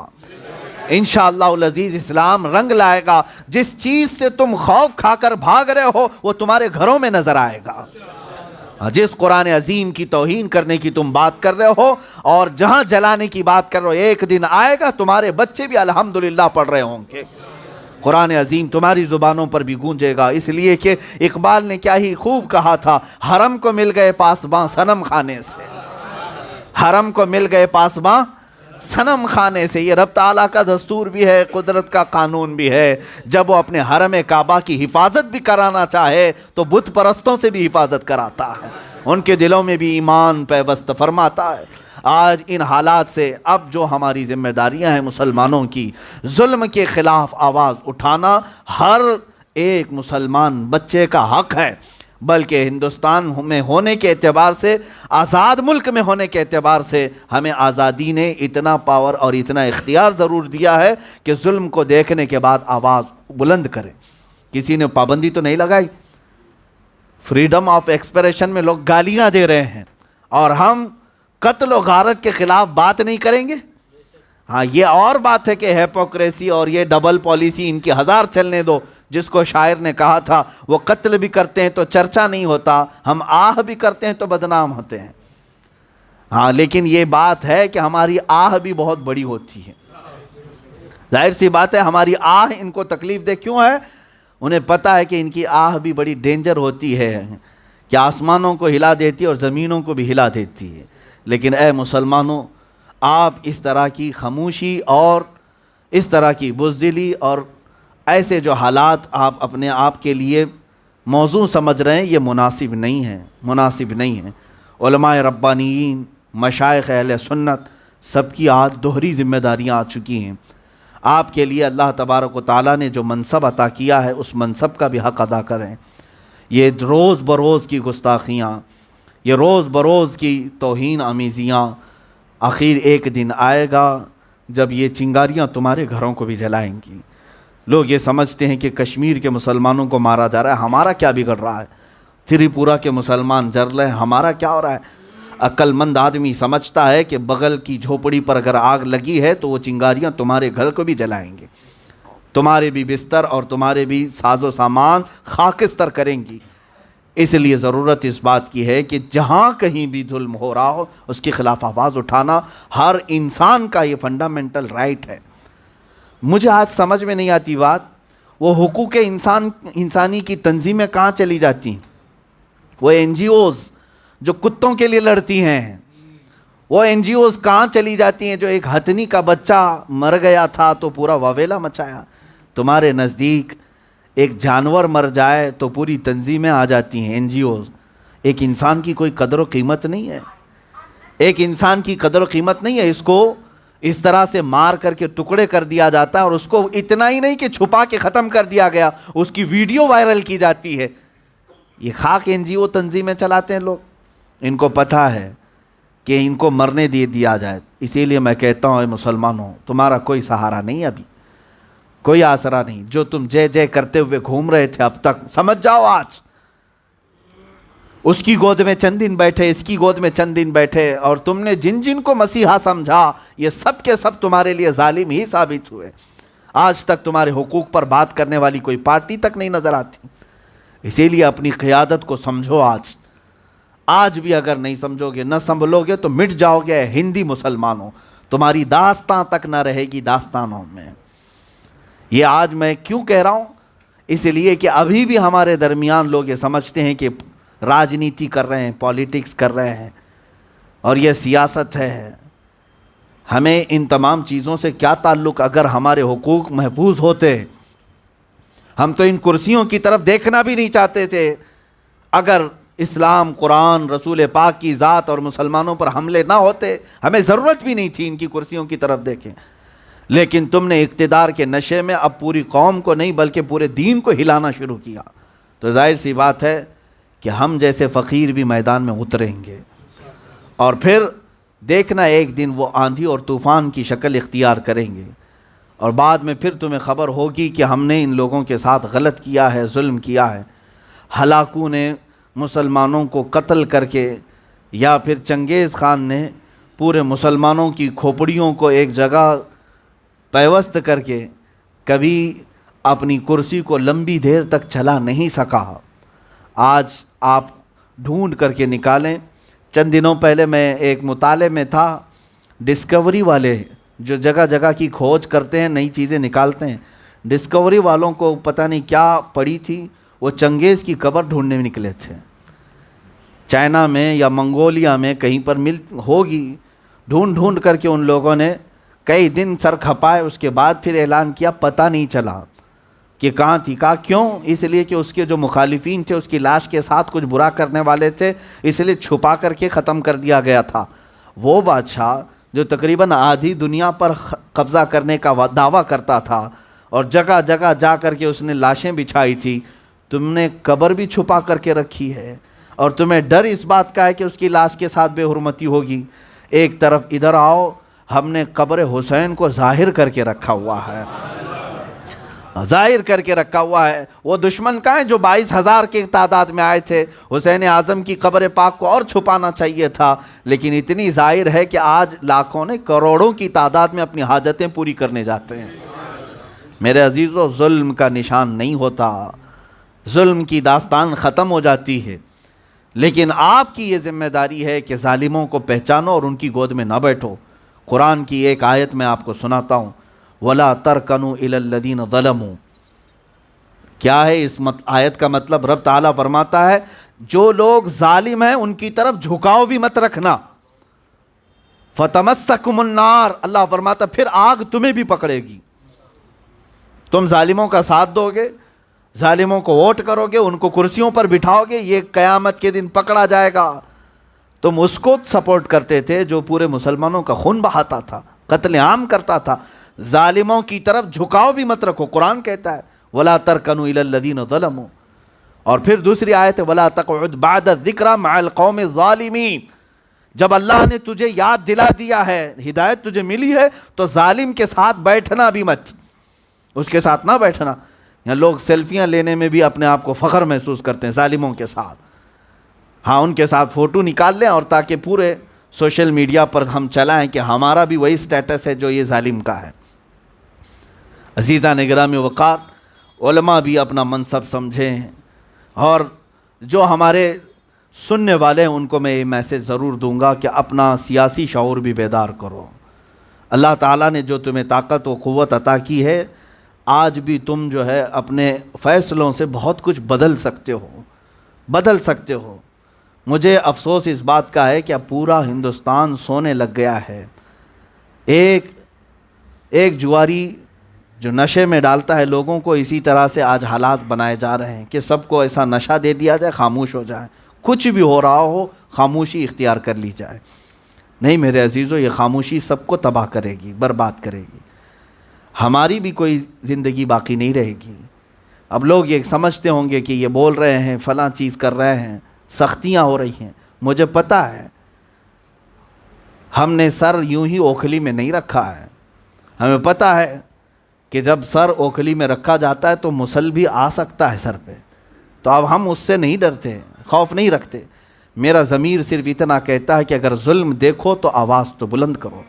انشاءاللہ العزیز اسلام رنگ لائے گا۔ جس چیز سے تم خوف کھا کر بھاگ رہے ہو وہ تمہارے گھروں میں نظر آئے گا۔ جس قرآن عظیم کی توہین کرنے کی تم بات کر رہے ہو اور جہاں جلانے کی بات کر رہے ہو، ایک دن آئے گا تمہارے بچے بھی الحمدللہ پڑھ رہے ہوں گے، قرآن عظیم تمہاری زبانوں پر بھی گونجے گا۔ اس لیے کہ اقبال نے کیا ہی خوب کہا تھا، حرم کو مل گئے پاسباں صنم خانے سے، حرم کو مل گئے پاسباں صنم خانے سے۔ یہ رب تعالیٰ کا دستور بھی ہے، قدرت کا قانون بھی ہے۔ جب وہ اپنے حرم کعبہ کی حفاظت بھی کرانا چاہے تو بت پرستوں سے بھی حفاظت کراتا ہے، ان کے دلوں میں بھی ایمان پیوست فرماتا ہے۔ آج ان حالات سے اب جو ہماری ذمہ داریاں ہیں مسلمانوں کی، ظلم کے خلاف آواز اٹھانا ہر ایک مسلمان بچے کا حق ہے، بلکہ ہندوستان میں ہونے کے اعتبار سے، آزاد ملک میں ہونے کے اعتبار سے ہمیں آزادی نے اتنا پاور اور اتنا اختیار ضرور دیا ہے کہ ظلم کو دیکھنے کے بعد آواز بلند کریں۔ کسی نے پابندی تو نہیں لگائی، فریڈم آف ایکسپریشن میں لوگ گالیاں دے رہے ہیں اور ہم قتل و غارت کے خلاف بات نہیں کریں گے؟ ہاں، یہ اور بات ہے کہ ہیپوکریسی اور یہ ڈبل پالیسی ان کی 1000 چلنے دو۔ جس کو شاعر نے کہا تھا، وہ قتل بھی کرتے ہیں تو چرچا نہیں ہوتا، ہم آہ بھی کرتے ہیں تو بدنام ہوتے ہیں۔ ہاں، لیکن یہ بات ہے کہ ہماری آہ بھی بہت بڑی ہوتی ہے۔ ظاہر سی بات ہے، ہماری آہ ان کو تکلیف دے کیوں ہے؟ انہیں پتہ ہے کہ ان کی آہ بھی بڑی ڈینجر ہوتی ہے، کہ آسمانوں کو ہلا دیتی ہے اور زمینوں کو بھی ہلا دیتی ہے۔ لیکن اے مسلمانوں، آپ اس طرح کی خاموشی اور اس طرح کی بزدلی اور ایسے جو حالات آپ اپنے آپ کے لیے موضوع سمجھ رہے ہیں، یہ مناسب نہیں ہیں۔ علماء ربانیین، مشائخ اہل سنت، سب کی آج دوہری ذمہ داریاں آ چکی ہیں۔ آپ کے لیے اللہ تبارک و تعالیٰ نے جو منصب عطا کیا ہے، اس منصب کا بھی حق ادا کریں۔ یہ روز بروز کی گستاخیاں، یہ روز بروز کی توہین آمیزیاں، آخر ایک دن آئے گا جب یہ چنگاریاں تمہارے گھروں کو بھی جلائیں گی۔ لوگ یہ سمجھتے ہیں کہ کشمیر کے مسلمانوں کو مارا جا رہا ہے، ہمارا کیا بگڑ رہا ہے؟ تریپورہ کے مسلمان جر رہے ہیں، ہمارا کیا ہو رہا ہے؟ عقل مند آدمی سمجھتا ہے کہ بغل کی جھوپڑی پر اگر آگ لگی ہے تو وہ چنگاریاں تمہارے گھر کو بھی جلائیں گے، تمہارے بھی بستر اور تمہارے بھی ساز و سامان خاکستر کریں گی۔ اس لیے ضرورت اس بات کی ہے کہ جہاں کہیں بھی ظلم ہو رہا ہو اس کے خلاف آواز اٹھانا ہر انسان کا یہ فنڈامنٹل رائٹ ہے۔ مجھے آج سمجھ میں نہیں آتی بات، وہ حقوق انسانی کی تنظیمیں کہاں چلی جاتی ہیں؟ وہ NGOs جو کتوں کے لیے لڑتی ہیں، وہ NGOs کہاں چلی جاتی ہیں جو ایک ہتھنی کا بچہ مر گیا تھا تو پورا واویلا مچایا. تمہارے نزدیک ایک جانور مر جائے تو پوری تنظیمیں آ جاتی ہیں NGOs. ایک انسان کی کوئی قدر و قیمت نہیں ہے, ایک انسان کی قدر و قیمت نہیں ہے. اس کو اس طرح سے مار کر کے ٹکڑے کر دیا جاتا ہے, اور اس کو اتنا ہی نہیں کہ چھپا کے ختم کر دیا گیا, اس کی ویڈیو وائرل کی جاتی ہے. یہ خاک NGO تنظیمیں چلاتے ہیں لوگ, ان کو پتہ ہے کہ ان کو مرنے دیا جائے. اسی لیے میں کہتا ہوں اے مسلمانوں, تمہارا کوئی سہارا نہیں, ابھی کوئی آسرا نہیں. جو تم جے جے کرتے ہوئے گھوم رہے تھے اب تک, سمجھ جاؤ آج اس کی گود میں چند دن بیٹھے, اس کی گود میں چند دن بیٹھے, اور تم نے جن جن کو مسیحا سمجھا یہ سب کے سب تمہارے لیے ظالم ہی ثابت ہوئے. آج تک تمہارے حقوق پر بات کرنے والی کوئی پارٹی تک نہیں نظر آتی. اسی لیے اپنی قیادت کو سمجھو. آج بھی اگر نہیں سمجھو گے, نہ سنبھلو گے تو مٹ جاؤ گے ہندی مسلمانوں. تمہاری داستان تک نہ رہے گی داستانوں میں. یہ آج میں کیوں کہہ رہا ہوں, اس لیے کہ ابھی بھی ہمارے درمیان لوگ یہ سمجھتے ہیں کہ راجنیتی کر رہے ہیں, پالیٹکس کر رہے ہیں, اور یہ سیاست ہے. ہمیں ان تمام چیزوں سے کیا تعلق؟ اگر ہمارے حقوق محفوظ ہوتے, ہم تو ان کرسیوں کی طرف دیکھنا بھی نہیں چاہتے تھے. اگر اسلام, قرآن, رسول پاک کی ذات اور مسلمانوں پر حملے نہ ہوتے, ہمیں ضرورت بھی نہیں تھی ان کی کرسیوں کی طرف دیکھیں. لیکن تم نے اقتدار کے نشے میں اب پوری قوم کو نہیں بلکہ پورے دین کو ہلانا شروع کیا. تو ظاہر سی بات ہے کہ ہم جیسے فقیر بھی میدان میں اتریں گے, اور پھر دیکھنا ایک دن وہ آندھی اور طوفان کی شکل اختیار کریں گے, اور بعد میں پھر تمہیں خبر ہوگی کہ ہم نے ان لوگوں کے ساتھ غلط کیا ہے, ظلم کیا ہے. ہلاکوں نے مسلمانوں کو قتل کر کے, یا پھر چنگیز خان نے پورے مسلمانوں کی کھوپڑیوں کو ایک جگہ پیوست کر کے کبھی اپنی کرسی کو لمبی دیر تک چلا نہیں سکا. آج آپ ڈھونڈ کر کے نکالیں. چند دنوں پہلے میں ایک مطالعے میں تھا, ڈسکوری والے جو جگہ جگہ کی کھوج کرتے ہیں, نئی چیزیں نکالتے ہیں, ڈسکوری والوں کو پتہ نہیں کیا پڑی تھی, وہ چنگیز کی قبر ڈھونڈنے میں نکلے تھے. چائنا میں یا منگولیا میں کہیں پر ہوگی. ڈھونڈ ڈھونڈ کر کے ان لوگوں نے کئی دن سر کھپائے, اس کے بعد پھر اعلان کیا, پتہ نہیں چلا کہ کہاں تھی. کہا کیوں؟ اس لیے کہ اس کے جو مخالفین تھے اس کی لاش کے ساتھ کچھ برا کرنے والے تھے, اس لیے چھپا کر کے ختم کر دیا گیا تھا. وہ بادشاہ جو تقریباً آدھی دنیا پر قبضہ کرنے کا دعویٰ کرتا تھا, اور جگہ جگہ جا کر کے اس نے لاشیں بچھائی تھی, تم نے قبر بھی چھپا کر کے رکھی ہے, اور تمہیں ڈر اس بات کا ہے کہ اس کی لاش کے ساتھ بے حرمتی ہوگی. ایک طرف ادھر آؤ, ہم نے قبر حسین کو ظاہر کر کے رکھا ہوا ہے, ظاہر کر کے رکھا ہوا ہے. وہ دشمن کا ہے جو 22,000 کی تعداد میں آئے تھے. حسین اعظم کی قبر پاک کو اور چھپانا چاہیے تھا, لیکن اتنی ظاہر ہے کہ آج لاکھوں نے کروڑوں کی تعداد میں اپنی حاجتیں پوری کرنے جاتے ہیں. میرے عزیزو, ظلم کا نشان نہیں ہوتا, ظلم کی داستان ختم ہو جاتی ہے. لیکن آپ کی یہ ذمہ داری ہے کہ ظالموں کو پہچانو اور ان کی گود میں نہ بیٹھو. قرآن کی ایک آیت میں آپ کو سناتا ہوں, وَلَا تَرْكَنُوا إِلَى الَّذِينَ ظَلَمُوا. کیا ہے اس آیت کا مطلب؟ رب تعالیٰ فرماتا ہے جو لوگ ظالم ہیں ان کی طرف جھکاؤ بھی مت رکھنا. فَتَمَسَّكُمُ النَّارِ, اللہ فرماتا پھر آگ تمہیں بھی پکڑے گی. تم ظالموں کا ساتھ دو گے, ظالموں کو ووٹ کرو گے, ان کو کرسیوں پر بٹھاؤ گے, یہ قیامت کے دن پکڑا جائے گا. تم اس کو سپورٹ کرتے تھے جو پورے مسلمانوں کا خون بہاتا تھا, قتل عام کرتا تھا. ظالموں کی طرف جھکاؤ بھی مت رکھو. قرآن کہتا ہے وَلَا تَرْكَنُوا إِلَى الَّذِينَ ظَلَمُوا. اور پھر دوسری آیت ہے وَلَا تَقْعُدْ بَعْدَ الذِّكْرَى مَعَ الْقَوْمِ الظَّالِمِينَ. جب اللہ نے تجھے یاد دلا دیا ہے, ہدایت تجھے ملی ہے, تو ظالم کے ساتھ بیٹھنا بھی مت, اس کے ساتھ نہ بیٹھنا. یہاں لوگ سیلفیاں لینے میں بھی اپنے آپ کو فخر محسوس کرتے ہیں ظالموں کے ساتھ. ہاں, ان کے ساتھ فوٹو نکال لیں, اور تاکہ پورے سوشل میڈیا پر ہم چلائیں کہ ہمارا بھی وہی سٹیٹس ہے جو یہ ظالم کا ہے. عزیزان گرامی وقار, علماء بھی اپنا منصب سمجھیں, اور جو ہمارے سننے والے ہیں ان کو میں یہ میسیج ضرور دوں گا کہ اپنا سیاسی شعور بھی بیدار کرو. اللہ تعالیٰ نے جو تمہیں طاقت و قوت عطا کی ہے, آج بھی تم جو ہے اپنے فیصلوں سے بہت کچھ بدل سکتے ہو, بدل سکتے ہو. مجھے افسوس اس بات کا ہے کہ اب پورا ہندوستان سونے لگ گیا ہے. ایک جواری جو نشے میں ڈالتا ہے لوگوں کو، اسی طرح سے آج حالات بنائے جا رہے ہیں کہ سب کو ایسا نشہ دے دیا جائے، خاموش ہو جائے، کچھ بھی ہو رہا ہو خاموشی اختیار کر لی جائے. نہیں میرے عزیزو، یہ خاموشی سب کو تباہ کرے گی، برباد کرے گی. ہماری بھی کوئی زندگی باقی نہیں رہے گی. اب لوگ یہ سمجھتے ہوں گے کہ یہ بول رہے ہیں، فلاں چیز کر رہے ہیں، سختیاں ہو رہی ہیں. مجھے پتہ ہے ہم نے سر یوں ہی اوکھلی میں نہیں رکھا ہے. ہمیں پتہ ہے کہ جب سر اوکھلی میں رکھا جاتا ہے تو مسل بھی آ سکتا ہے سر پہ. تو اب ہم اس سے نہیں ڈرتے، خوف نہیں رکھتے. میرا ضمیر صرف اتنا کہتا ہے کہ اگر ظلم دیکھو تو آواز تو بلند کرو.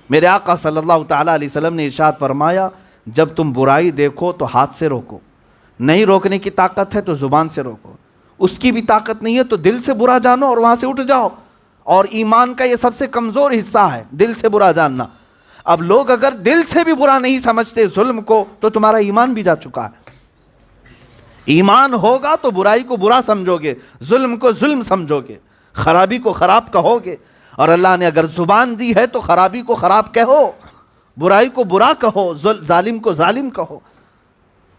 میرے آقا صلی اللہ تعالیٰ علیہ وسلم نے ارشاد فرمایا، جب تم برائی دیکھو تو ہاتھ سے روکو، نہیں روکنے کی طاقت ہے تو زبان سے روکو، اس کی بھی طاقت نہیں ہے تو دل سے برا جانو اور وہاں سے اٹھ جاؤ. اور ایمان کا یہ سب سے کمزور حصہ ہے، دل سے برا جاننا. اب لوگ اگر دل سے بھی برا نہیں سمجھتے ظلم کو تو تمہارا ایمان بھی جا چکا ہے. ایمان ہوگا تو برائی کو برا سمجھو گے، ظلم کو ظلم سمجھو گے، خرابی کو خراب کہو گے. اور اللہ نے اگر زبان دی ہے تو خرابی کو خراب کہو، برائی کو برا کہو، ظالم کو ظالم کہو.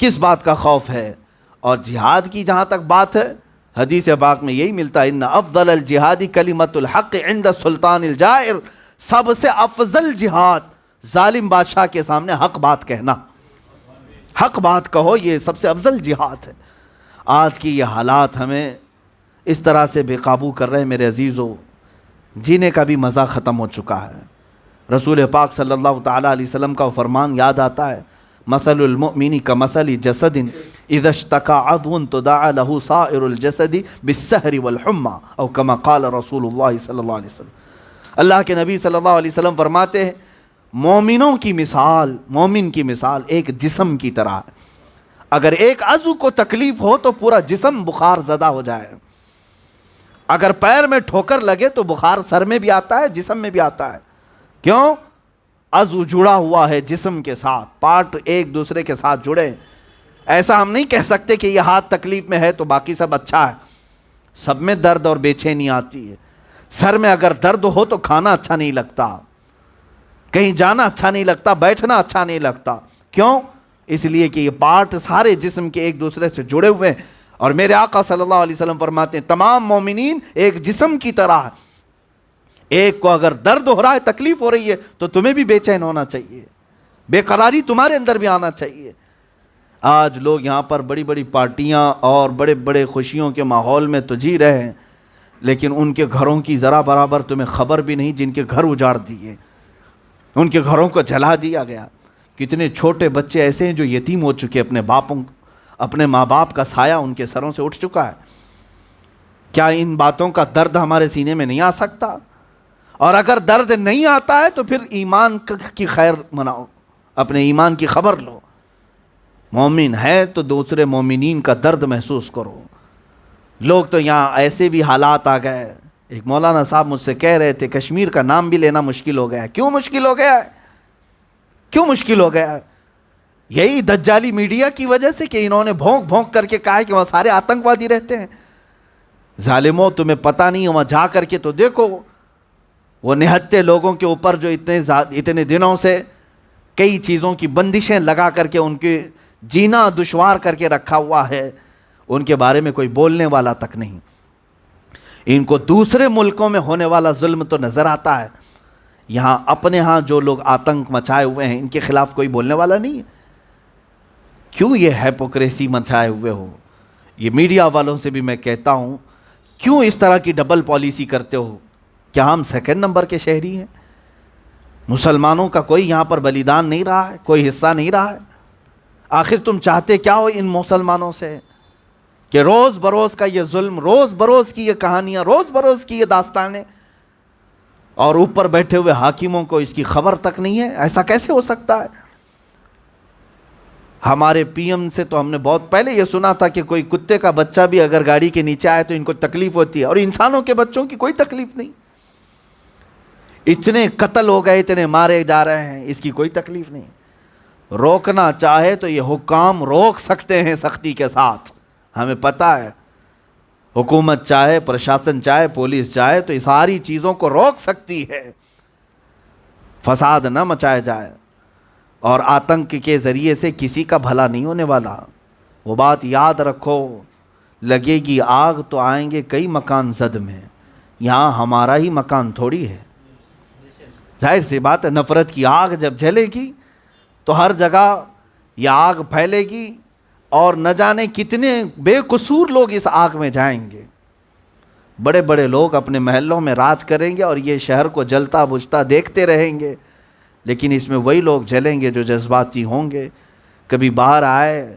کس بات کا خوف ہے؟ اور جہاد کی جہاں تک بات ہے، حدیث پاک میں یہی ملتا ہے، ان افضل الجہاد کلمۃ الحق عند السلطان الجائر. سب سے افضل جہاد ظالم بادشاہ کے سامنے حق بات کہنا. حق بات کہو، یہ سب سے افضل جہاد ہے. آج کی یہ حالات ہمیں اس طرح سے بے قابو کر رہے ہیں میرے عزیزو، جینے کا بھی مزہ ختم ہو چکا ہے. رسول پاک صلی اللہ تعالیٰ علیہ وسلم کا فرمان یاد آتا ہے، مثل المؤمن کمثل جسد اذا اشتکى عضو تداعى له سائر الجسد بالسہر والحمى او کما قال رسول اللہ صلی اللہ علیہ وسلم. اللہ کے نبی صلی اللہ علیہ وسلم فرماتے ہیں، مومنوں کی مثال، مومن کی مثال ایک جسم کی طرح ہے. اگر ایک عضو کو تکلیف ہو تو پورا جسم بخار زدہ ہو جائے. اگر پیر میں ٹھوکر لگے تو بخار سر میں بھی آتا ہے، جسم میں بھی آتا ہے. کیوں؟ عضو جڑا ہوا ہے جسم کے ساتھ، پارٹ ایک دوسرے کے ساتھ جڑے. ایسا ہم نہیں کہہ سکتے کہ یہ ہاتھ تکلیف میں ہے تو باقی سب اچھا ہے. سب میں درد اور بے چینی آتی ہے. سر میں اگر درد ہو تو کھانا اچھا نہیں لگتا، کہیں جانا اچھا نہیں لگتا، بیٹھنا اچھا نہیں لگتا. کیوں؟ اس لیے کہ یہ پارٹ سارے جسم کے ایک دوسرے سے جڑے ہوئے ہیں. اور میرے آقا صلی اللہ علیہ وسلم فرماتے ہیں تمام مومنین ایک جسم کی طرح. ایک کو اگر درد ہو رہا ہے، تکلیف ہو رہی ہے تو تمہیں بھی بے چین ہونا چاہیے، بے قراری تمہارے اندر بھی آنا چاہیے. آج لوگ یہاں پر بڑی بڑی پارٹیاں اور بڑے بڑے خوشیوں کے ماحول میں تو جی رہے ہیں، لیکن ان کے گھروں کی ذرا برابر تمہیں خبر بھی نہیں، جن کے گھر اجاڑ دیے، ان کے گھروں کو جلا دیا گیا. کتنے چھوٹے بچے ایسے ہیں جو یتیم ہو چکے، اپنے ماں باپ کا سایہ ان کے سروں سے اٹھ چکا ہے. کیا ان باتوں کا درد ہمارے سینے میں نہیں آ سکتا؟ اور اگر درد نہیں آتا ہے تو پھر ایمان کی خیر مناؤ، اپنے ایمان کی خبر لو. مومن ہے تو دوسرے مومنین کا درد محسوس کرو. لوگ تو یہاں ایسے بھی حالات آ گئے. ایک مولانا صاحب مجھ سے کہہ رہے تھے کشمیر کا نام بھی لینا مشکل ہو گیا ہے. کیوں مشکل ہو گیا ہے؟ کیوں مشکل ہو گیا ہے؟ یہی دجالی میڈیا کی وجہ سے کہ انہوں نے بھونک بھونک کر کے کہا ہے کہ وہاں سارے آتنکوادی رہتے ہیں. ظالموں، تمہیں پتہ نہیں، وہاں جا کر کے تو دیکھو وہ نہتے لوگوں کے اوپر جو اتنے دنوں سے کئی چیزوں کی بندشیں لگا کر کے ان کے جینا دشوار کر کے رکھا ہوا ہے، ان کے بارے میں کوئی بولنے والا تک نہیں. ان کو دوسرے ملکوں میں ہونے والا ظلم تو نظر آتا ہے، یہاں اپنے ہاں جو لوگ آتنک مچائے ہوئے ہیں ان کے خلاف کوئی بولنے والا نہیں ہے. کیوں یہ ہیپوکریسی مچائے ہوئے ہو؟ یہ میڈیا والوں سے بھی میں کہتا ہوں، کیوں اس طرح کی ڈبل پالیسی کرتے ہو؟ کیا ہم سیکنڈ نمبر کے شہری ہیں؟ مسلمانوں کا کوئی یہاں پر بلیدان نہیں رہا ہے، کوئی حصہ نہیں رہا ہے. آخر تم چاہتے کیا ہو ان مسلمانوں سے کہ روز بروز کا یہ ظلم، روز بروز کی یہ کہانیاں، روز بروز کی یہ داستانیں، اور اوپر بیٹھے ہوئے حاکموں کو اس کی خبر تک نہیں ہے؟ ایسا کیسے ہو سکتا ہے؟ ہمارے پی ایم سے تو ہم نے بہت پہلے یہ سنا تھا کہ کوئی کتے کا بچہ بھی اگر گاڑی کے نیچے آئے تو ان کو تکلیف ہوتی ہے، اور انسانوں کے بچوں کی کوئی تکلیف نہیں. اتنے قتل ہو گئے، اتنے مارے جا رہے ہیں، اس کی کوئی تکلیف نہیں. روکنا چاہے تو یہ حکام روک سکتے ہیں سختی کے ساتھ، ہمیں پتہ ہے. حکومت چاہے، پرشاسن چاہے، پولیس چاہے تو اس ساری چیزوں کو روک سکتی ہے، فساد نہ مچایا جائے، اور آتنک کے ذریعے سے کسی کا بھلا نہیں ہونے والا۔ وہ بات یاد رکھو، لگے گی آگ تو آئیں گے کئی مکان زد میں، یہاں ہمارا ہی مکان تھوڑی ہے۔ ظاہر سی بات ہے، نفرت کی آگ جب جلے گی تو ہر جگہ یہ آگ پھیلے گی، اور نہ جانے کتنے بے قصور لوگ اس آگ میں جائیں گے۔ بڑے بڑے لوگ اپنے محلوں میں راج کریں گے اور یہ شہر کو جلتا بجھتا دیکھتے رہیں گے، لیکن اس میں وہی لوگ جلیں گے جو جذباتی ہوں گے۔ کبھی باہر آئے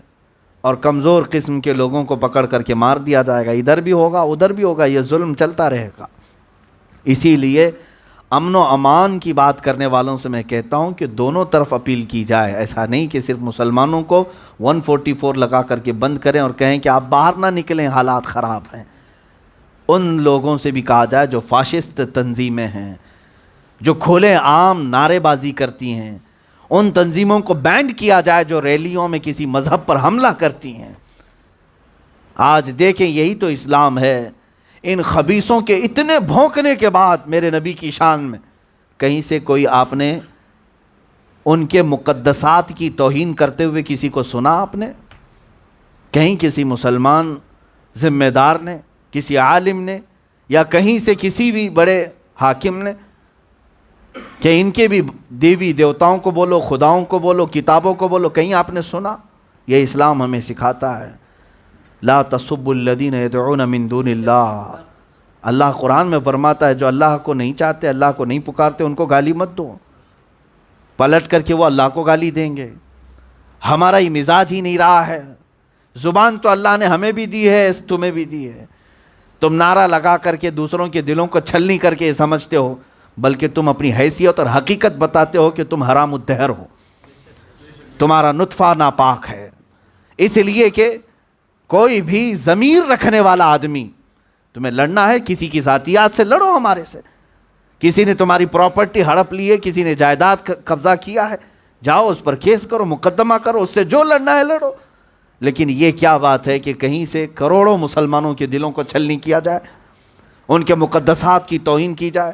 اور کمزور قسم کے لوگوں کو پکڑ کر کے مار دیا جائے گا، ادھر بھی ہوگا ادھر بھی ہوگا، یہ ظلم چلتا رہے گا۔ اسی لیے امن و امان کی بات کرنے والوں سے میں کہتا ہوں کہ دونوں طرف اپیل کی جائے، ایسا نہیں کہ صرف مسلمانوں کو 144 لگا کر کے بند کریں اور کہیں کہ آپ باہر نہ نکلیں، حالات خراب ہیں۔ ان لوگوں سے بھی کہا جائے جو فاشسٹ تنظیمیں ہیں، جو کھلے عام نعرے بازی کرتی ہیں، ان تنظیموں کو بینڈ کیا جائے جو ریلیوں میں کسی مذہب پر حملہ کرتی ہیں۔ آج دیکھیں یہی تو اسلام ہے۔ ان خبیثوں کے اتنے بھونکنے کے بعد میرے نبی کی شان میں کہیں سے کوئی آپ نے ان کے مقدسات کی توہین کرتے ہوئے کسی کو سنا؟ آپ نے کہیں کسی مسلمان ذمہ دار نے، کسی عالم نے، یا کہیں سے کسی بھی بڑے حاکم نے کہ ان کے بھی دیوی دیوتاؤں کو بولو، خداؤں کو بولو، کتابوں کو بولو، کہیں آپ نے سنا؟ یہ اسلام ہمیں سکھاتا ہے، لا تسبوا الذین یدعون من دون اللہ۔ اللہ قرآن میں فرماتا ہے جو اللہ کو نہیں چاہتے، اللہ کو نہیں پکارتے، ان کو گالی مت دو، پلٹ کر کے وہ اللہ کو گالی دیں گے۔ ہمارا یہ مزاج ہی نہیں رہا ہے۔ زبان تو اللہ نے ہمیں بھی دی ہے، تمہیں بھی دی ہے۔ تم نعرہ لگا کر کے دوسروں کے دلوں کو چھلنی کر کے سمجھتے ہو، بلکہ تم اپنی حیثیت اور حقیقت بتاتے ہو کہ تم حرام الدہر ہو، تمہارا نطفہ ناپاک ہے۔ اس لیے کہ کوئی بھی ضمیر رکھنے والا آدمی، تمہیں لڑنا ہے کسی کی ذاتیات سے لڑو، ہمارے سے۔ کسی نے تمہاری پراپرٹی ہڑپ لی ہے، کسی نے جائیداد قبضہ کیا ہے، جاؤ اس پر کیس کرو، مقدمہ کرو، اس سے جو لڑنا ہے لڑو۔ لیکن یہ کیا بات ہے کہ کہیں سے کروڑوں مسلمانوں کے دلوں کو چھلنی کیا جائے، ان کے مقدسات کی توہین کی جائے۔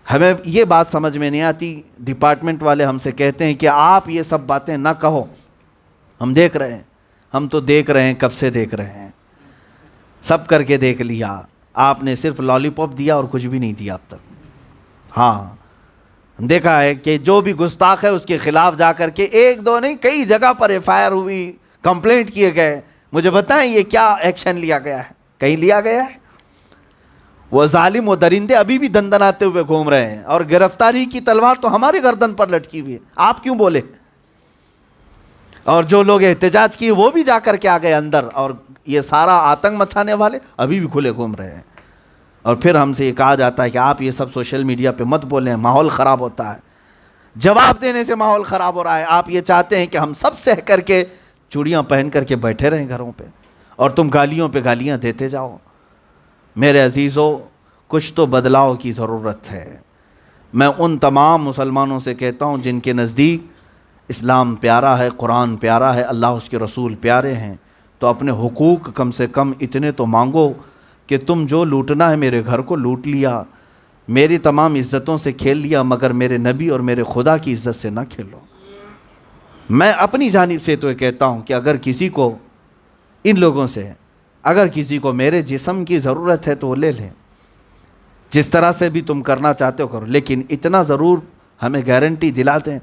ہمیں یہ بات سمجھ میں نہیں آتی، ڈپارٹمنٹ والے ہم سے کہتے ہیں کہ آپ یہ سب باتیں نہ کہو، ہم دیکھ رہے ہیں، ہم تو دیکھ رہے ہیں، کب سے دیکھ رہے ہیں، سب کر کے دیکھ لیا، آپ نے صرف لالی پاپ دیا اور کچھ بھی نہیں دیا اب تک۔ ہاں دیکھا ہے کہ جو بھی گستاخ ہے اس کے خلاف جا کر کے ایک دو نہیں کئی جگہ پر ایف آئی آر ہوئی، کمپلینٹ کیے گئے۔ مجھے بتائیں یہ کیا ایکشن لیا گیا ہے؟ کہیں لیا گیا ہے؟ وہ ظالم و درندے ابھی بھی دندناتے ہوئے گھوم رہے ہیں، اور گرفتاری کی تلوار تو ہمارے گردن پر لٹکی ہوئی ہے، آپ کیوں بولے؟ اور جو لوگ احتجاج کیے وہ بھی جا کر کے آ گئے اندر، اور یہ سارا آتنک مچانے والے ابھی بھی کھلے گھوم رہے ہیں۔ اور پھر ہم سے یہ کہا جاتا ہے کہ آپ یہ سب سوشل میڈیا پہ مت بولیں، ماحول خراب ہوتا ہے۔ جواب دینے سے ماحول خراب ہو رہا ہے۔ آپ یہ چاہتے ہیں کہ ہم سب سہ کر کے چوڑیاں پہن کر کے بیٹھے رہیں گھروں پہ، اور تم گالیوں پہ گالیاں دیتے جاؤ۔ میرے عزیزو، کچھ تو بدلاؤ کی ضرورت ہے۔ میں ان تمام مسلمانوں سے کہتا ہوں جن کے نزدیک اسلام پیارا ہے، قرآن پیارا ہے، اللہ اس کے رسول پیارے ہیں، تو اپنے حقوق کم سے کم اتنے تو مانگو کہ تم جو لوٹنا ہے میرے گھر کو لوٹ لیا، میری تمام عزتوں سے کھیل لیا، مگر میرے نبی اور میرے خدا کی عزت سے نہ کھیلو۔ میں اپنی جانب سے تو یہ کہتا ہوں کہ اگر کسی کو ان لوگوں سے، اگر کسی کو میرے جسم کی ضرورت ہے تو وہ لے لیں، جس طرح سے بھی تم کرنا چاہتے ہو کرو، لیکن اتنا ضرور ہمیں گارنٹی دلاتے ہیں